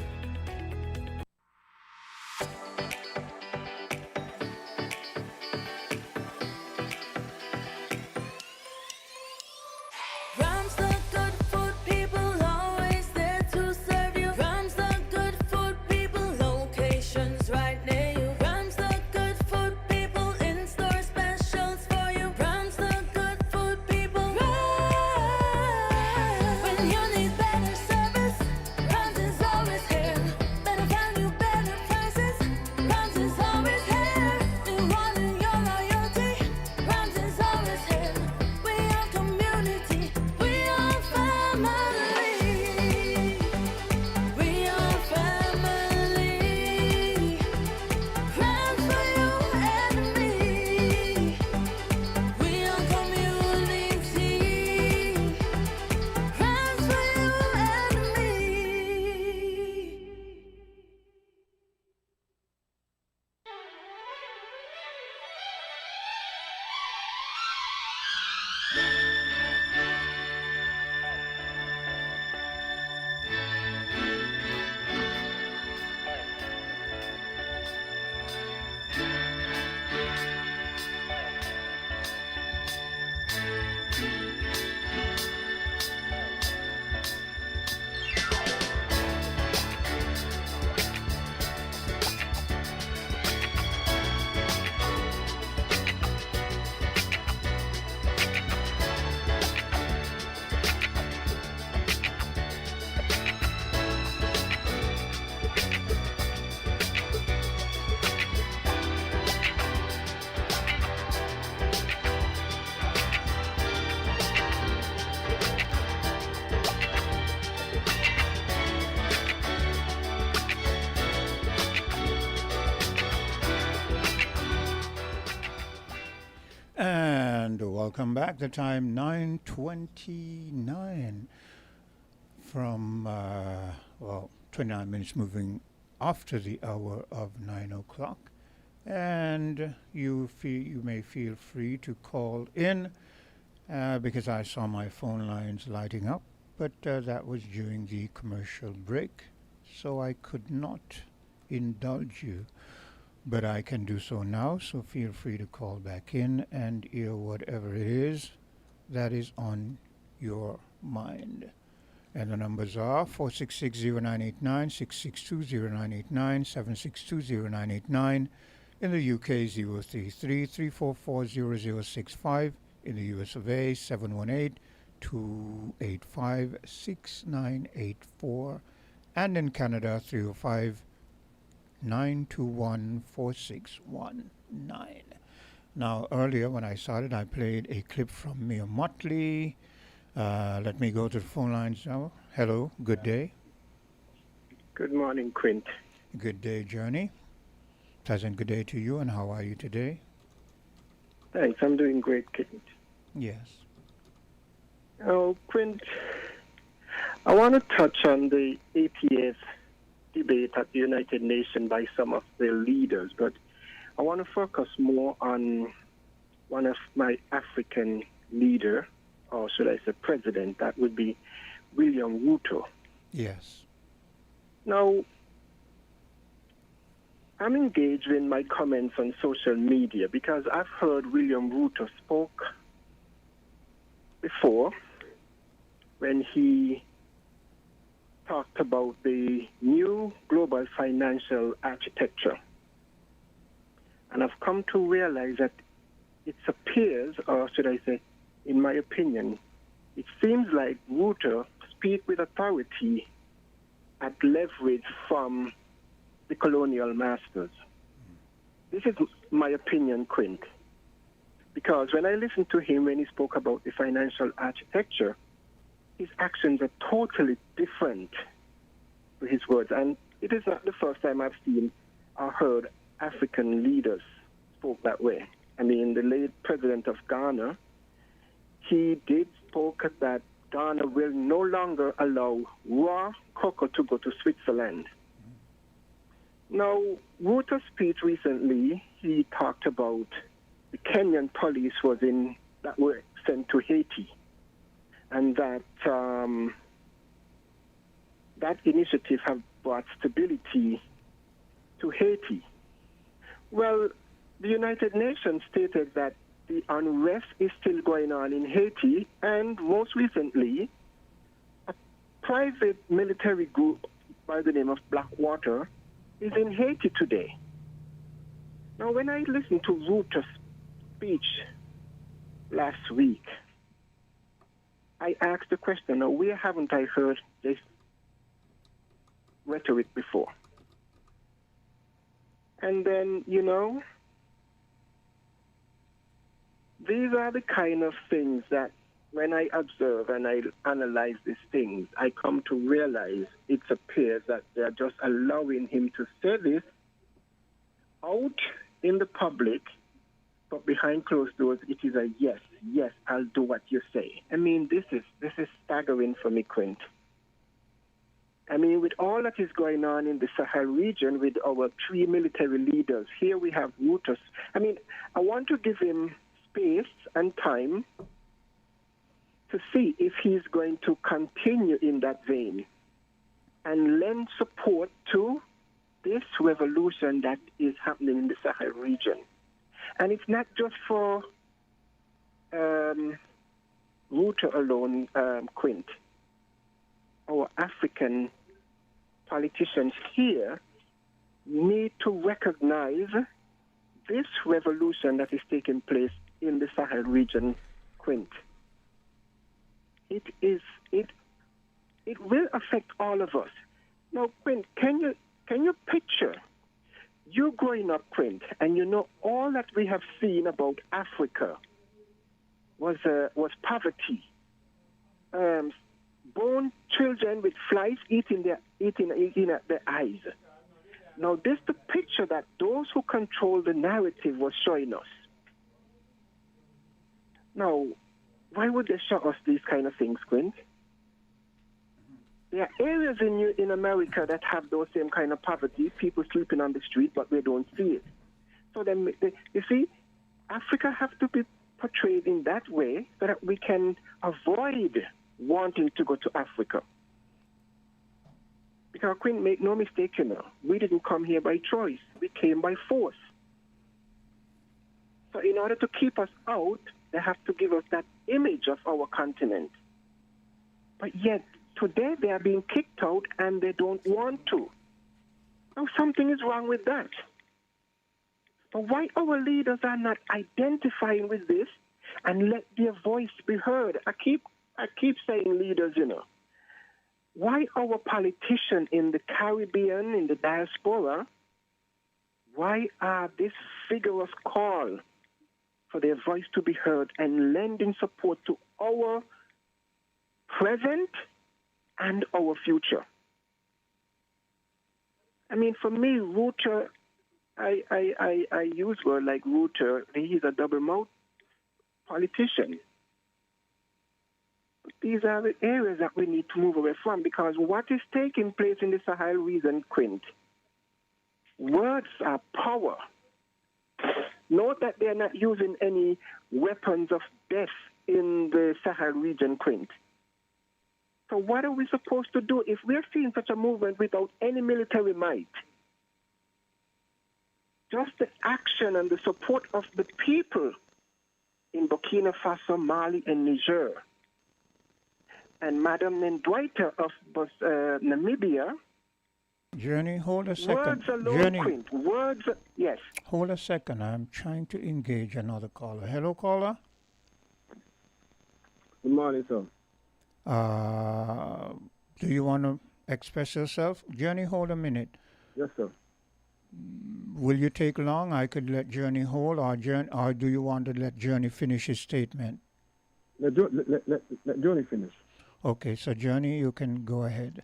And welcome back. The time 9:29 from 29 minutes moving after the hour of 9 o'clock. And you may feel free to call in because I saw my phone lines lighting up, but that was during the commercial break, so I could not indulge you. But I can do so now, so feel free to call back in and hear whatever it is that is on your mind. And the numbers are 466-0989, 662-0989, 762-0989. In the UK, 033-344-0065. In the US of A, 718-285-6984. And in Canada, 305-921-4619. Now, earlier when I started, I played a clip from Mia Motley. Let me go to the phone lines now. Hello, good day. Good morning, Quint. Good day, Journey. Pleasant good day to you, and how are you today? Thanks, I'm doing great, Quint. Yes. Oh, Quint, I want to touch on the APS debate at the United Nations by some of the leaders, but I want to focus more on one of my African leader, or should I say president, that would be William Ruto. Yes. Now, I'm engaged in my comments on social media because I've heard William Ruto spoke before when he talked about the new global financial architecture. And I've come to realize that it appears, or should I say, in my opinion, it seems like Ruto speak with authority at leverage from the colonial masters. This is my opinion, Quint. Because when I listened to him when he spoke about the financial architecture, his actions are totally different to his words. And it is not the first time I've seen or heard African leaders spoke that way. I mean, the late president of Ghana, he did spoke that Ghana will no longer allow raw cocoa to go to Switzerland. Now, Ruto's speech recently, he talked about the Kenyan police that were sent to Haiti, and that that initiative have brought stability to Haiti. Well, the United Nations stated that the unrest is still going on in Haiti, and most recently, a private military group by the name of Blackwater is in Haiti today. Now, when I listened to Ruto's speech last week, I asked the question, now, where haven't I heard this rhetoric before? And then, these are the kind of things that when I observe and I analyze these things, I come to realize it appears that they're just allowing him to say this out in the public, but behind closed doors, it is a yes, I'll do what you say. I mean, this is staggering for me, Quint. I mean, with all that is going on in the Sahel region with our three military leaders, here we have Ruto. I mean, I want to give him space and time to see if he's going to continue in that vein and lend support to this revolution that is happening in the Sahel region. And it's not just for Ruto alone, Quint. Our African politicians here need to recognize this revolution that is taking place in the Sahel region, Quint. It will affect all of us. Now, Quint, can you picture you growing up, Quint, and all that we have seen about Africa was poverty. Born children with flies eating at their eyes. Now, this is the picture that those who control the narrative was showing us. Now, why would they show us these kind of things, Quint? There are areas in America that have those same kind of poverty, people sleeping on the street, but we don't see it. So you see, Africa have to be portrayed in that way so that we can avoid wanting to go to Africa. Because Queen, make no mistake, we didn't come here by choice. We came by force. So in order to keep us out, they have to give us that image of our continent. But yet, today they are being kicked out and they don't want to. Now, something is wrong with that. But why our leaders are not identifying with this and let their voice be heard? I keep saying leaders, Why our politicians in the Caribbean, in the diaspora, why are this vigorous call for their voice to be heard and lending support to our present and our future? I mean, for me, Ruter, I use word like Ruter. He's a double-mouth politician. But these are the areas that we need to move away from, because what is taking place in the Sahel region, Quint, words are power. Note that they're not using any weapons of death in the Sahel region, Quint. So what are we supposed to do if we're seeing such a movement without any military might? Just the action and the support of the people in Burkina Faso, Mali, and Niger. And Madam Ndwaita of Namibia. Journey, hold a second. Words alone, Journey, Quint. Words, yes. hold a second. I'm trying to engage another caller. Hello, caller. Good morning, sir. Do you want to express yourself? Journey, hold a minute. Yes, sir. Will you take long? I could let Journey hold, or do you want to let Journey finish his statement? Let Journey finish. Okay, so Journey, you can go ahead.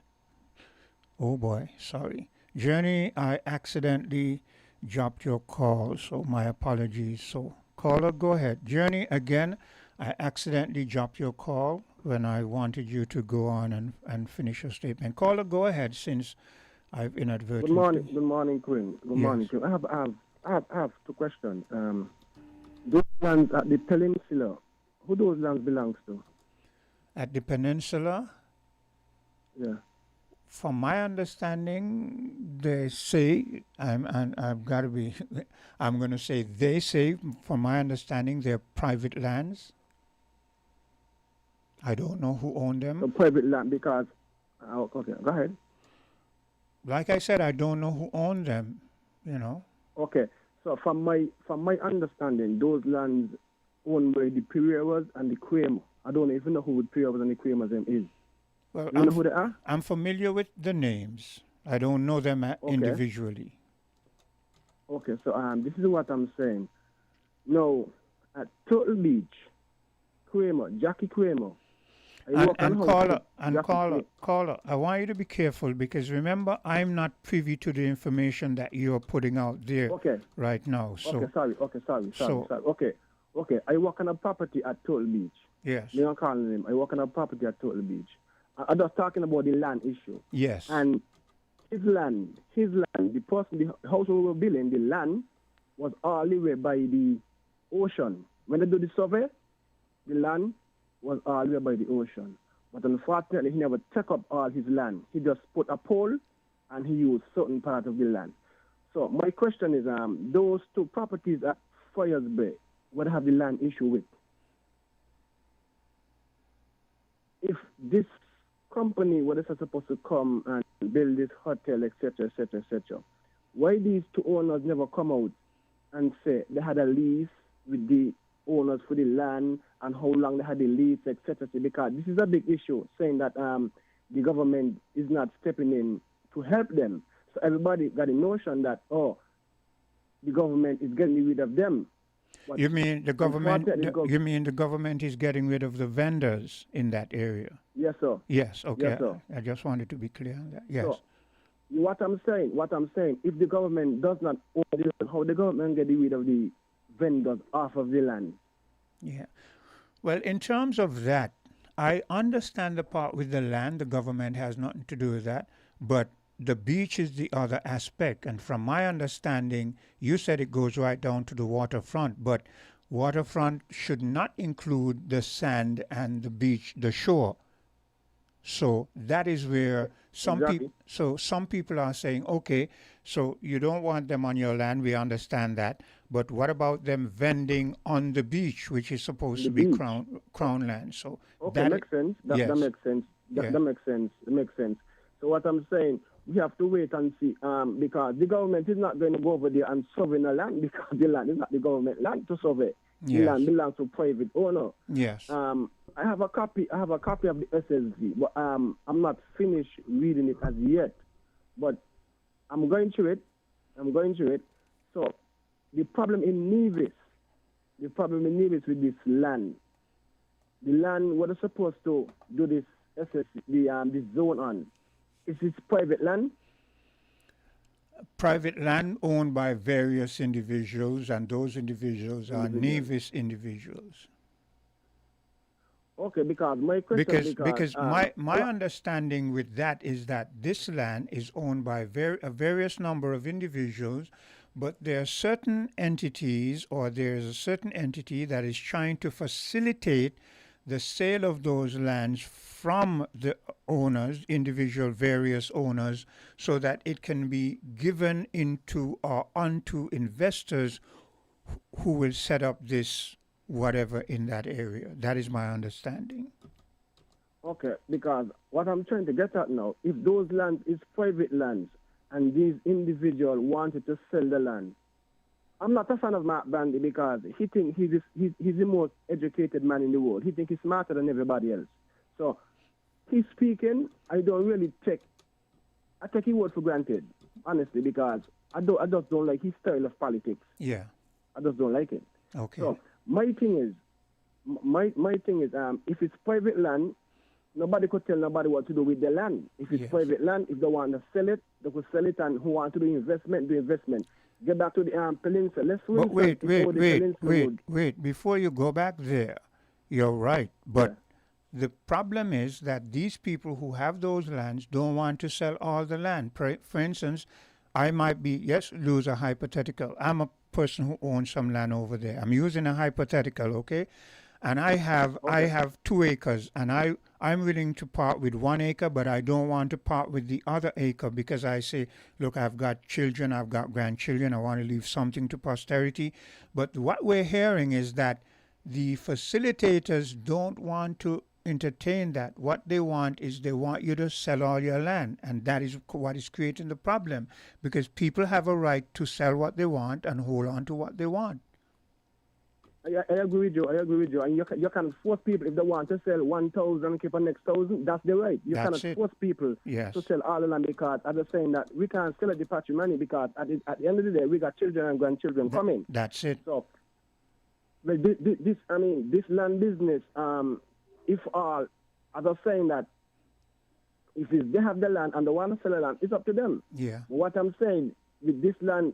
Oh boy, sorry. Journey, I accidentally dropped your call, so my apologies. So, caller, go ahead. Journey, again, I accidentally dropped your call when I wanted you to go on and finish your statement. Caller, go ahead, since I've inadvertently. Good morning, Queen. Good morning, Queen. I have two questions. Those lands at the peninsula, who those lands belongs to? At the peninsula? Yeah. From my understanding, they say, I'm going to say they say, from my understanding, they're private lands. I don't know who owned them. So private land because, okay, go ahead. Like I said, I don't know who owned them, Okay, so from my understanding, those lands owned by the Pereiras and the Cream. I don't even know who the Pereiras and the Creamers them is. Well, you know who they are? I'm familiar with the names. I don't know them individually. Okay, so this is what I'm saying. Now, at Turtle Beach, Jackie Kramer. Caller, I want you to be careful, because remember, I'm not privy to the information that you're putting out there right now. So, sorry. Okay, I work on a property at Turtle Beach. Yes. You know, calling him. I work on a property at Turtle Beach. I'm just talking about the land issue. Yes. And his land, the house we were building, the land was all the way by the ocean. When they do the survey, the land was all the way by the ocean. But unfortunately, he never took up all his land. He just put a pole and he used certain part of the land. So my question is, those two properties at Fires Bay, what have the land issue with? If this company, what is supposed to come and build this hotel, etc., why these two owners never come out and say they had a lease with the owners for the land and how long they had the lease, etc.? Because this is a big issue, saying that the government is not stepping in to help them. So everybody got a notion that, the government is getting rid of them. You mean the government? You mean the government is getting rid of the vendors in that area? Yes, sir. Yes. Okay. Yes, sir. I just wanted to be clear on that. Yes. So, what I'm saying, if the government does not own the land, how the government get rid of the vendors off of the land? Yeah. Well, in terms of that, I understand the part with the land. The government has nothing to do with that. But the beach is the other aspect. And from my understanding, you said it goes right down to the waterfront, but waterfront should not include the sand and the beach, the shore. So that is where some people. So some people are saying, okay, so you don't want them on your land. We understand that, but what about them vending on the beach, which is supposed to be crown land? So okay, that makes sense. That makes sense. That makes sense. It makes sense. So what I'm saying, we have to wait and see, because the government is not going to go over there and survey the land, because the land is not the government land to survey. The land belongs to private owner. Yes. I have a copy of the SSV, but I'm not finished reading it as yet. But I'm going through it. So the problem in Nevis with this land, the land what is supposed to do this SSV, this zone on, is it private land? Private land owned by various individuals, and those individuals are Nevis individuals. Okay, because my question because my understanding with that is that this land is owned by a various number of individuals, but there are certain entities, or there is a certain entity that is trying to facilitate the sale of those lands from the owners, individual various owners, so that it can be given into or onto investors who will set up this whatever in that area. That is my understanding. Okay, because what I'm trying to get at now, if those lands is private lands and these individuals wanted to sell the land, I'm not a fan of Mark Brandy, because he thinks he's the most educated man in the world. He thinks he's smarter than everybody else. So he's speaking, I take his word for granted, honestly, because I just don't like his style of politics. Yeah. I just don't like it. Okay. So my thing is, if it's private land, nobody could tell nobody what to do with the land. If it's private land, if they want to sell it, they could sell it, and who want to do investment. Get back to the peninsula. Let's wait. Before you go back there, you're right. But the problem is that these people who have those lands don't want to sell all the land. For instance, I might be, lose a hypothetical. I'm a person who owns some land over there. I'm using a hypothetical, okay? And I have 2 acres, and I'm willing to part with 1 acre, but I don't want to part with the other acre, because I say, look, I've got children, I've got grandchildren, I want to leave something to posterity. But what we're hearing is that the facilitators don't want to entertain that. What they want is they want you to sell all your land, and that is what is creating the problem, because people have a right to sell what they want and hold on to what they want. I agree with you. And you can force people, if they want to sell 1,000, keep the next 1,000, that's their right. You cannot force people to sell all the land, because I'm just saying that we can't sell the patrimony, because at the end of the day, we got children and grandchildren coming. That's it. So, but this land business, if all, as I was saying that, if they have the land and they want to sell the land, it's up to them. Yeah. But what I'm saying with this land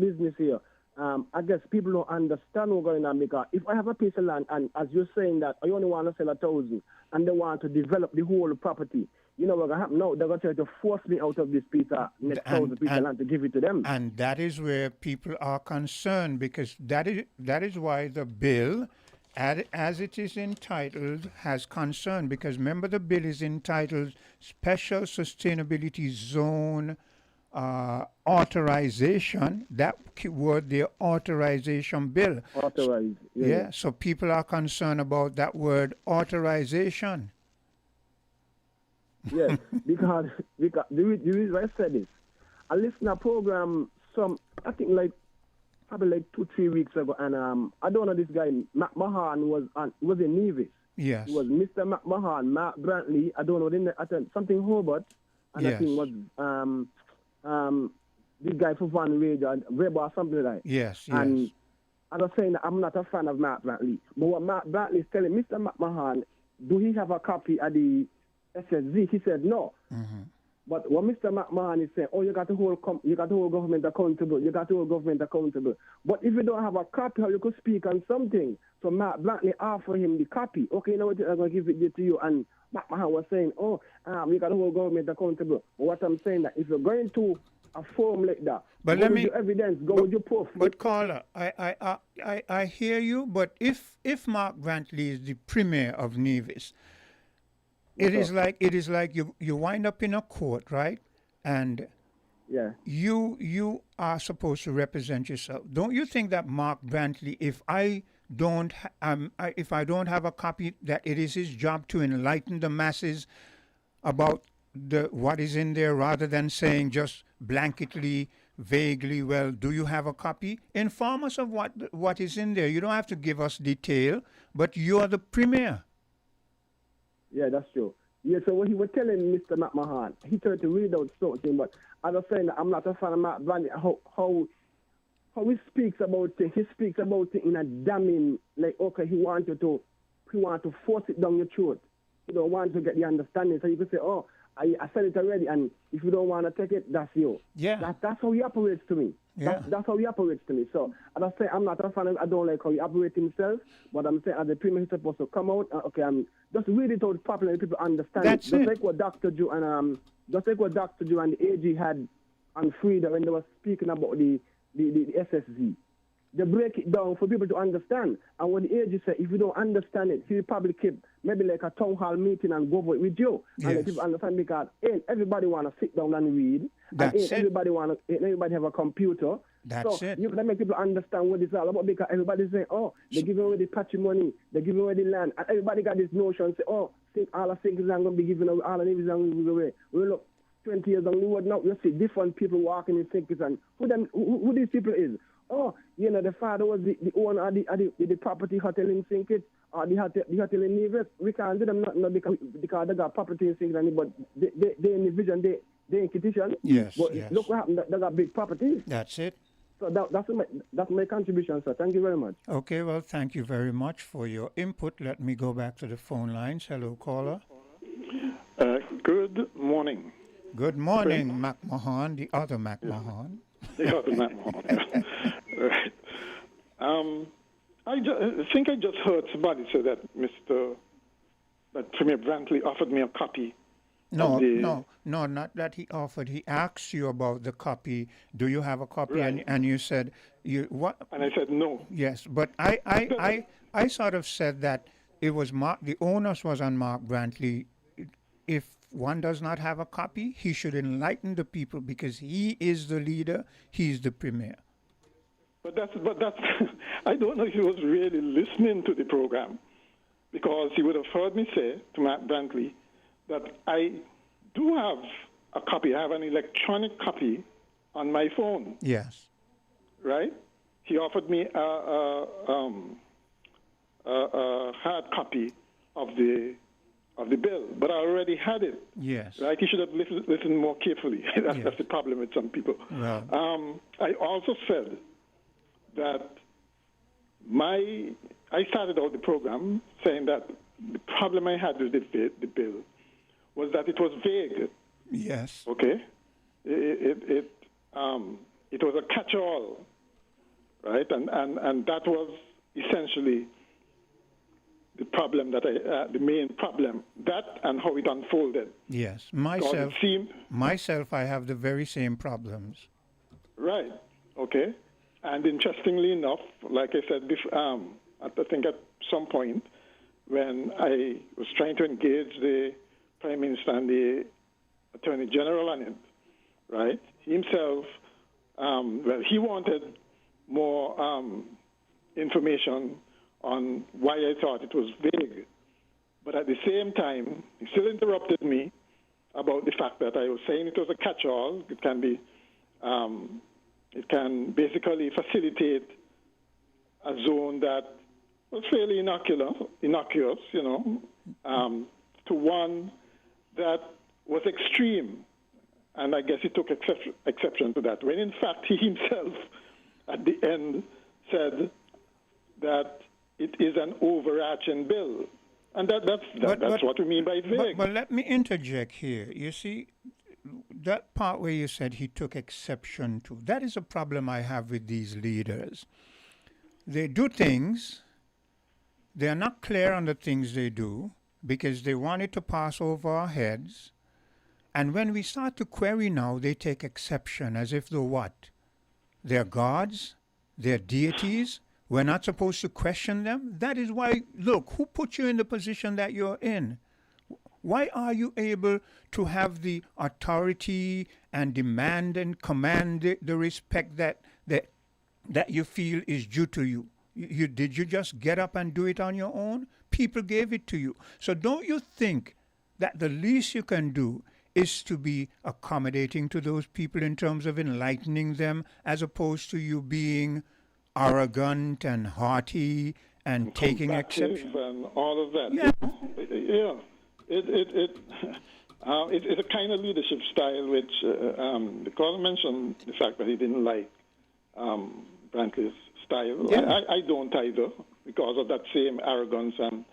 business here, I guess people don't understand what's going on, because if I have a piece of land, and as you're saying that I only want to sell 1,000, and they want to develop the whole property, you know what's going to happen now? They're going to try to force me out of this piece of next 1,000 piece of land to give it to them. And that is where people are concerned, because that is why the bill, as it is entitled, has concern. Because remember, the bill is entitled Special Sustainability Zone authorization. That word, the authorization bill. Authorized. Yeah. So people are concerned about that word, authorization. Yes, because the reason I said this, I listened to a program I think probably 2-3 weeks ago, and I don't know this guy, Mac Mahan was in Nevis. Yes. It was Mr. Mac Mahan, Mark Brantley, I don't know, something Hobart, and I think was this guy for Van Radio, Weber or something like that. Yes. And I was saying that I'm not a fan of Mark Brantley, but what Mark Brantley is telling Mr. Mac Mahan, do he have a copy of the SSV? He said no. Mm-hmm. But what Mr. McMahon is saying, you got to hold government accountable. You got to hold government accountable. But if you don't have a copy, how you could speak on something? So Matt Blankley offer him the copy. Okay, you know what? I'm gonna give it to you. And McMahon was saying, we got to hold government accountable. But what I'm saying that if you're going to a form like that, but go with your evidence, go with your proof. But caller, I hear you. But if Mark Brantley is the premier of Nevis, it is like you wind up in a court, right? And you are supposed to represent yourself. Don't you think that Mark Brantley, if I don't have a copy, that it is his job to enlighten the masses about what is in there, rather than saying just blanketly, vaguely, well, do you have a copy? Inform us of what is in there. You don't have to give us detail, but you are the premier. Yeah, that's true. Yeah, so what he was telling Mr. McMahon, he tried to read out something, but I was saying that I'm not a fan of Matt Brantley, how he speaks about it. He speaks about it in a damning, like, okay, he want to force it down your throat. You don't want to get the understanding. So you could say, I said it already, and if you don't want to take it, that's you. Yeah. That's how he operates to me. Yeah. That's how he operates to me. So as I say, I'm not a fan of, I don't like how he operates himself, but I'm saying as the premier, he's supposed to come out, I'm just read it out properly and people understand That's it. Just it. like what Dr. Joe and the AG had on Frida when they were speaking about the SSZ. They break it down for people to understand. And what the AG said, if you don't understand it, he'll probably keep maybe like a town hall meeting and go over it with you. And let people understand, because everybody want to sit down and read. That's it. Everybody have a computer. That's so it. You can make people understand what it's all about, because everybody's saying, they're giving away the patrimony, they're giving away the land. And everybody got this notion, say, all the things are going to be given away, all the names are going to be given away. Well, look, 20 years down the road now, you see different people walking in thinkers, and who these people is? The father was the owner of the property hotel in St. Kitts, or the hotel in Nevis. We can't do them nothing because they got property in St. Kitts, but they in the vision, they in petition. Yes, but yes. Look what happened, they got big properties. That's it. So that's my contribution, sir. Thank you very much. Okay, well, thank you very much for your input. Let me go back to the phone lines. Hello, caller. Good morning. Good morning, McMahon, the other McMahon. The other McMahon. Right. I think I just heard somebody say that that Premier Brantley offered me a copy. No, not that he offered. He asked you about the copy. Do you have a copy? Right. And you said what? And I said no. Yes, but I sort of said that it was the onus was on Mark Brantley. If one does not have a copy, he should enlighten the people, because he is the leader. He's the premier. But that's I don't know if he was really listening to the program, because he would have heard me say to Matt Brantley that I do have a copy. I have an electronic copy on my phone. Yes. Right? He offered me a hard copy of the bill, but I already had it. Yes. Right? He should have listened more carefully. That's the problem with some people. Well. I also said that I started out the program saying that the problem I had with the bill was that it was vague. Yes. Okay? It was a catch-all, right? And that was essentially the problem the main problem, that and how it unfolded. Yes. Myself, I have the very same problems. Right. Okay. And interestingly enough, like I said before, I think at some point when I was trying to engage the Prime Minister and the Attorney General on it, right? Himself, he wanted more information on why I thought it was vague. But at the same time, he still interrupted me about the fact that I was saying it was a catch-all. It can be, it can basically facilitate a zone that was fairly innocuous, to one that was extreme. And I guess he took exception to that, when in fact he himself at the end said that it is an overarching bill. And that's what we mean by vague. But let me interject here. You see, that part where you said he took exception to, that is a problem I have with these leaders. They do things, they are not clear on the things they do because they want it to pass over our heads. And when we start to query now, they take exception as if they're what? They're gods, they're deities. We're not supposed to question them. That is why, look, who put you in the position that you're in? Why are you able to have the authority and demand and command the respect that you feel is due to you? Did you just get up and do it on your own? People gave it to you. So don't you think that the least you can do is to be accommodating to those people in terms of enlightening them, as opposed to you being arrogant and haughty and taking exception? And all of that. Yeah. It's a kind of leadership style which the caller mentioned the fact that he didn't like Brantley's style. Yeah. I don't either, because of that same arrogance and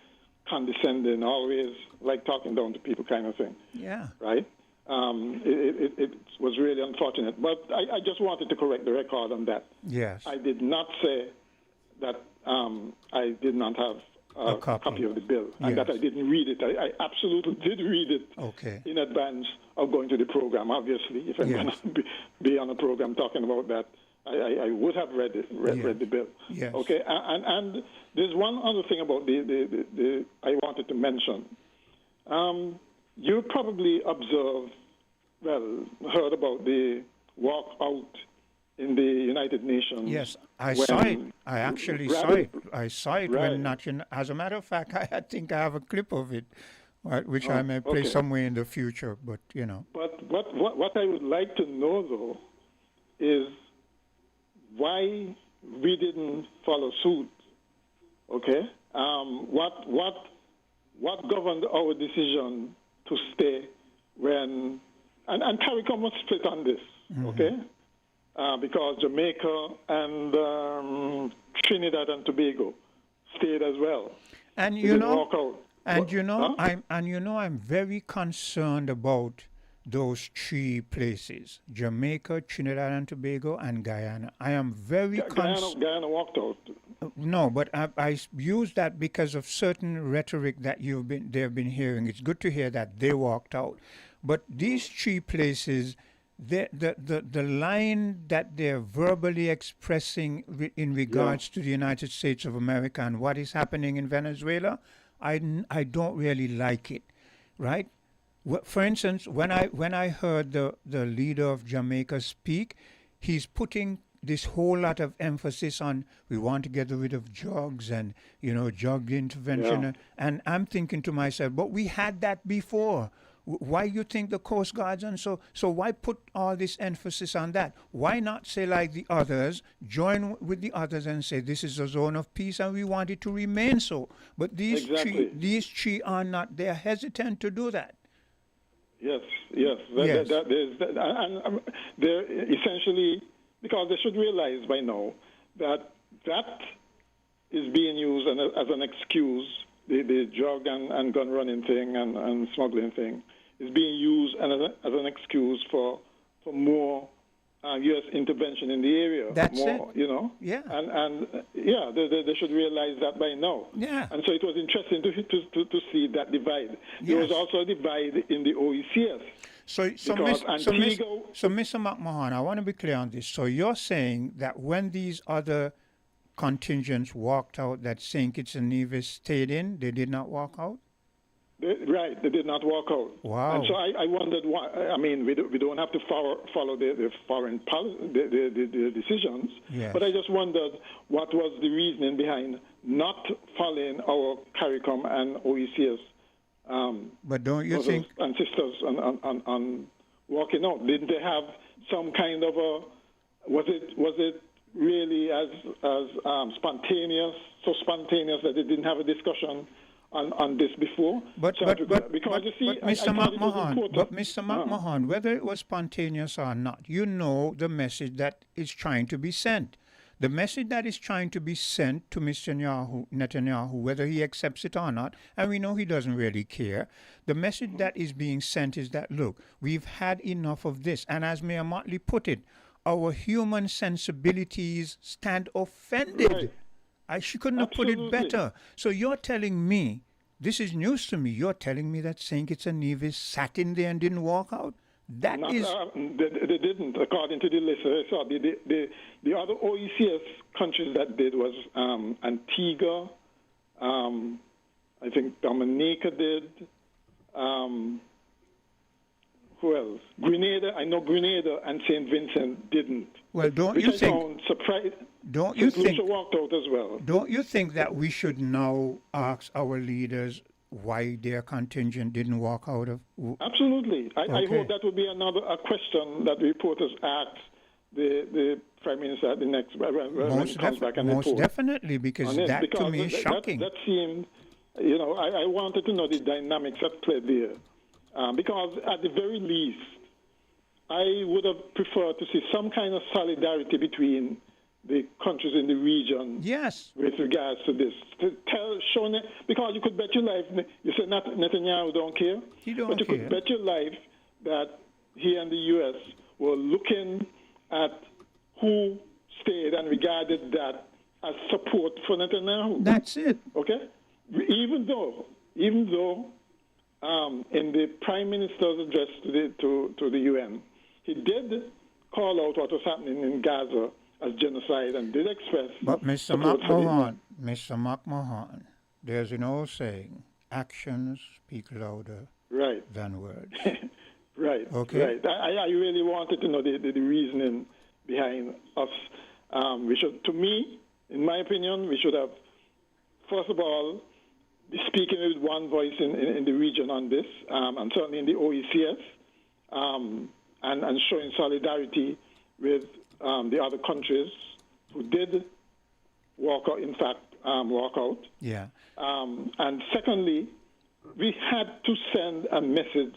condescending, always like talking down to people kind of thing. Yeah. Right? It was really unfortunate. But I just wanted to correct the record on that. Yes. I did not say that I did not have a copy of the bill and that I didn't read it. I absolutely did read it in advance of going to the program. Obviously, if I'm going to be on a program talking about that, I would have read the bill. Yes. Okay, and there's one other thing about the I wanted to mention. You probably heard about the walkout in the United Nations. Yes, I saw it. I actually saw it. I saw it when National. As a matter of fact, I think I have a clip of it, which I may play somewhere in the future. But you know. But what I would like to know though is why we didn't follow suit. Okay. What governed our decision to stay when and CARICOM was split on this. Okay. Because Jamaica and Trinidad and Tobago stayed as well. And I'm very concerned about those three places: Jamaica, Trinidad and Tobago, and Guyana. I am very concerned. Guyana walked out. No, but I use that because of certain rhetoric that they've been hearing. It's good to hear that they walked out, but these three places, the line that they're verbally expressing in regards to the United States of America and what is happening in Venezuela, I don't really like it, right? For instance, when I heard the leader of Jamaica speak, he's putting this whole lot of emphasis on we want to get rid of drugs and drug intervention, and I'm thinking to myself, but we had that before. Why you think the Coast Guards and so why put all this emphasis on that? Why not say like the others, join with the others and say this is a zone of peace and we want it to remain so? But these three are not. They're hesitant to do that. Yes. They're essentially, because they should realize by now that is being used as an excuse. The drug and gun running thing and smuggling thing is being used as an excuse for more U.S. intervention in the area. That's more, it. Yeah. And they should realize that by now. Yeah. And so it was interesting to see that divide. Yes. There was also a divide in the OECS. So Mr. McMahon, I want to be clear on this. So you're saying that when these other contingents walked out, that St. Kitts and Nevis stayed in, they did not walk out? They did not walk out. Wow. And so I wondered why. I mean, we don't have to follow the foreign policy, the decisions, yes. But I just wondered what was the reasoning behind not following our CARICOM and OECS. But don't you think... And sisters on walking out. Didn't they have some kind of a... Was it really as spontaneous, so spontaneous that they didn't have a discussion on this before? But Mr. McMahon, whether it was spontaneous or not, you know the message that is trying to be sent. The message that is trying to be sent to Mr. Netanyahu, whether he accepts it or not, and we know he doesn't really care, the message that is being sent is that, look, we've had enough of this. And as Mayor Motley put it, our human sensibilities stand offended. She couldn't have put it better. So you're telling me, this is news to me, you're telling me that St. Kitts and Nevis sat in there and didn't walk out? They didn't, according to the list. So the other OECS countries that did was Antigua, I think Dominica did. Who else? Grenada. I know Grenada and St. Vincent didn't. Well, don't you think? Don't you think? Lucia walked out as well. Don't you think that we should now ask our leaders why their contingent didn't walk out of? Absolutely. I hope that would be a question that reporters ask the Prime Minister at the next when he comes back and most report. Definitely, because that to me is shocking. That seemed, I wanted to know the dynamics at play there. Because at the very least, I would have preferred to see some kind of solidarity between the countries in the region. Yes. With regards to this, because you could bet your life. You said Netanyahu don't care. He don't but you care. could bet your life that he and the U.S. were looking at who stayed and regarded that as support for Netanyahu. That's it. Okay. Even though in the Prime Minister's address to the UN, he did call out what was happening in Gaza as genocide and did express. But Mr. McMahon, there's an old saying: actions speak louder than words. Right. Okay. Right. I really wanted to know the reasoning behind us. We should, to me, in my opinion, we should have, first of all, be speaking with one voice in the region on this, and certainly in the OECS, and showing solidarity with the other countries who did walk out, in fact, walk out. Yeah. And secondly, we had to send a message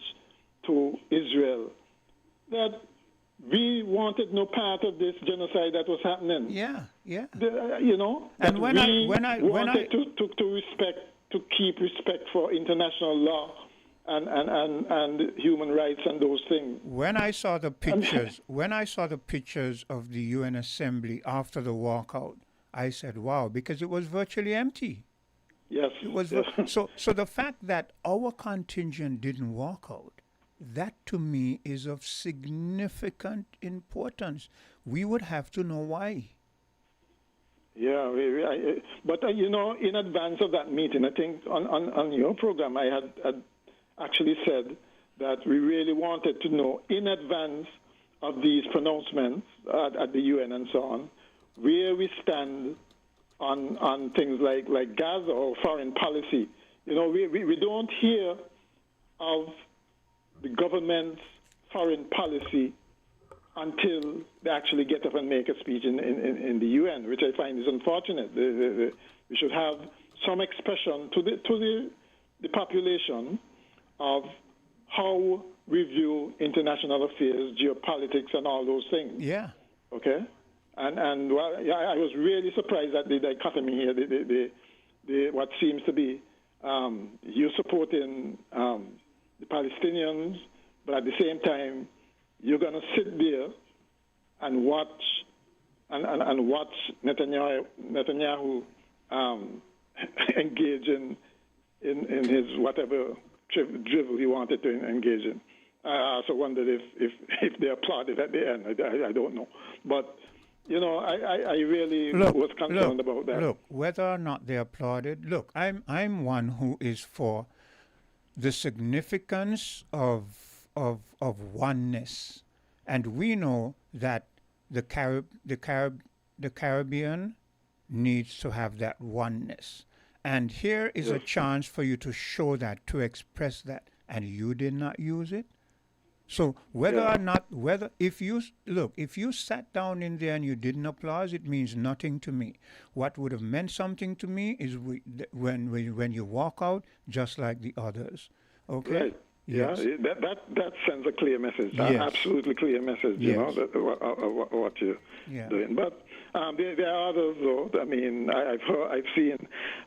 to Israel that we wanted no part of this genocide that was happening. Yeah, yeah. And when I wanted to respect, to keep respect for international law and human rights and those things. When I saw the pictures, of the UN Assembly after the walkout, I said, "Wow," because it was virtually empty. Yes. It was so the fact that our contingent didn't walk out, that to me is of significant importance. We would have to know why. Yeah, but in advance of that meeting, I think on your program, I had actually said that we really wanted to know in advance of these pronouncements at the UN and so on, where we stand on things like Gaza or foreign policy. We don't hear of the government's foreign policy until they actually get up and make a speech in the UN, which I find is unfortunate. We should have some expression to the population of how we view international affairs, geopolitics, and all those things. Yeah. Okay. And I was really surprised at the dichotomy here. The what seems to be you supporting the Palestinians, but at the same time you're going to sit there and watch Netanyahu engage in his whatever drivel he wanted to engage in. I also wondered if they applauded at the end. I don't know, but I really was concerned about that. Look, whether or not they applauded, look, I'm one who is for the significance of oneness, and we know that the Caribbean needs to have that oneness, and here is a chance for you to show that, to express that, and you did not use it. So if you sat down in there and you didn't applaud, it means nothing to me. What would have meant something to me is when you walk out just like the others. Okay? Right. Yes. Yeah, that sends a clear message. Yes. Absolutely clear message. You know what you're doing. But there are others, though. I mean, I've seen.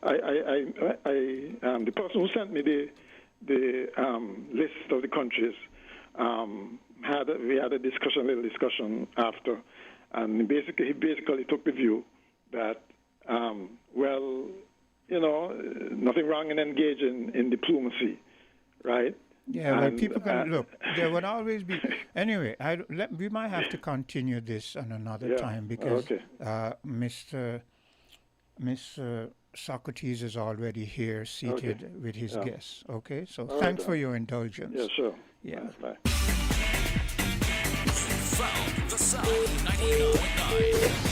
The person who sent me the list of the countries we had a little discussion after, and he basically took the view that nothing wrong in engaging in diplomacy, right? Yeah, well, people can look. There would always be. Anyway, we might have to continue this on another time because Mr. Socrates is already here, seated with his guests. Okay, so thanks for your indulgence. Yeah, sure. Yeah. Bye. Found the sound 99.9.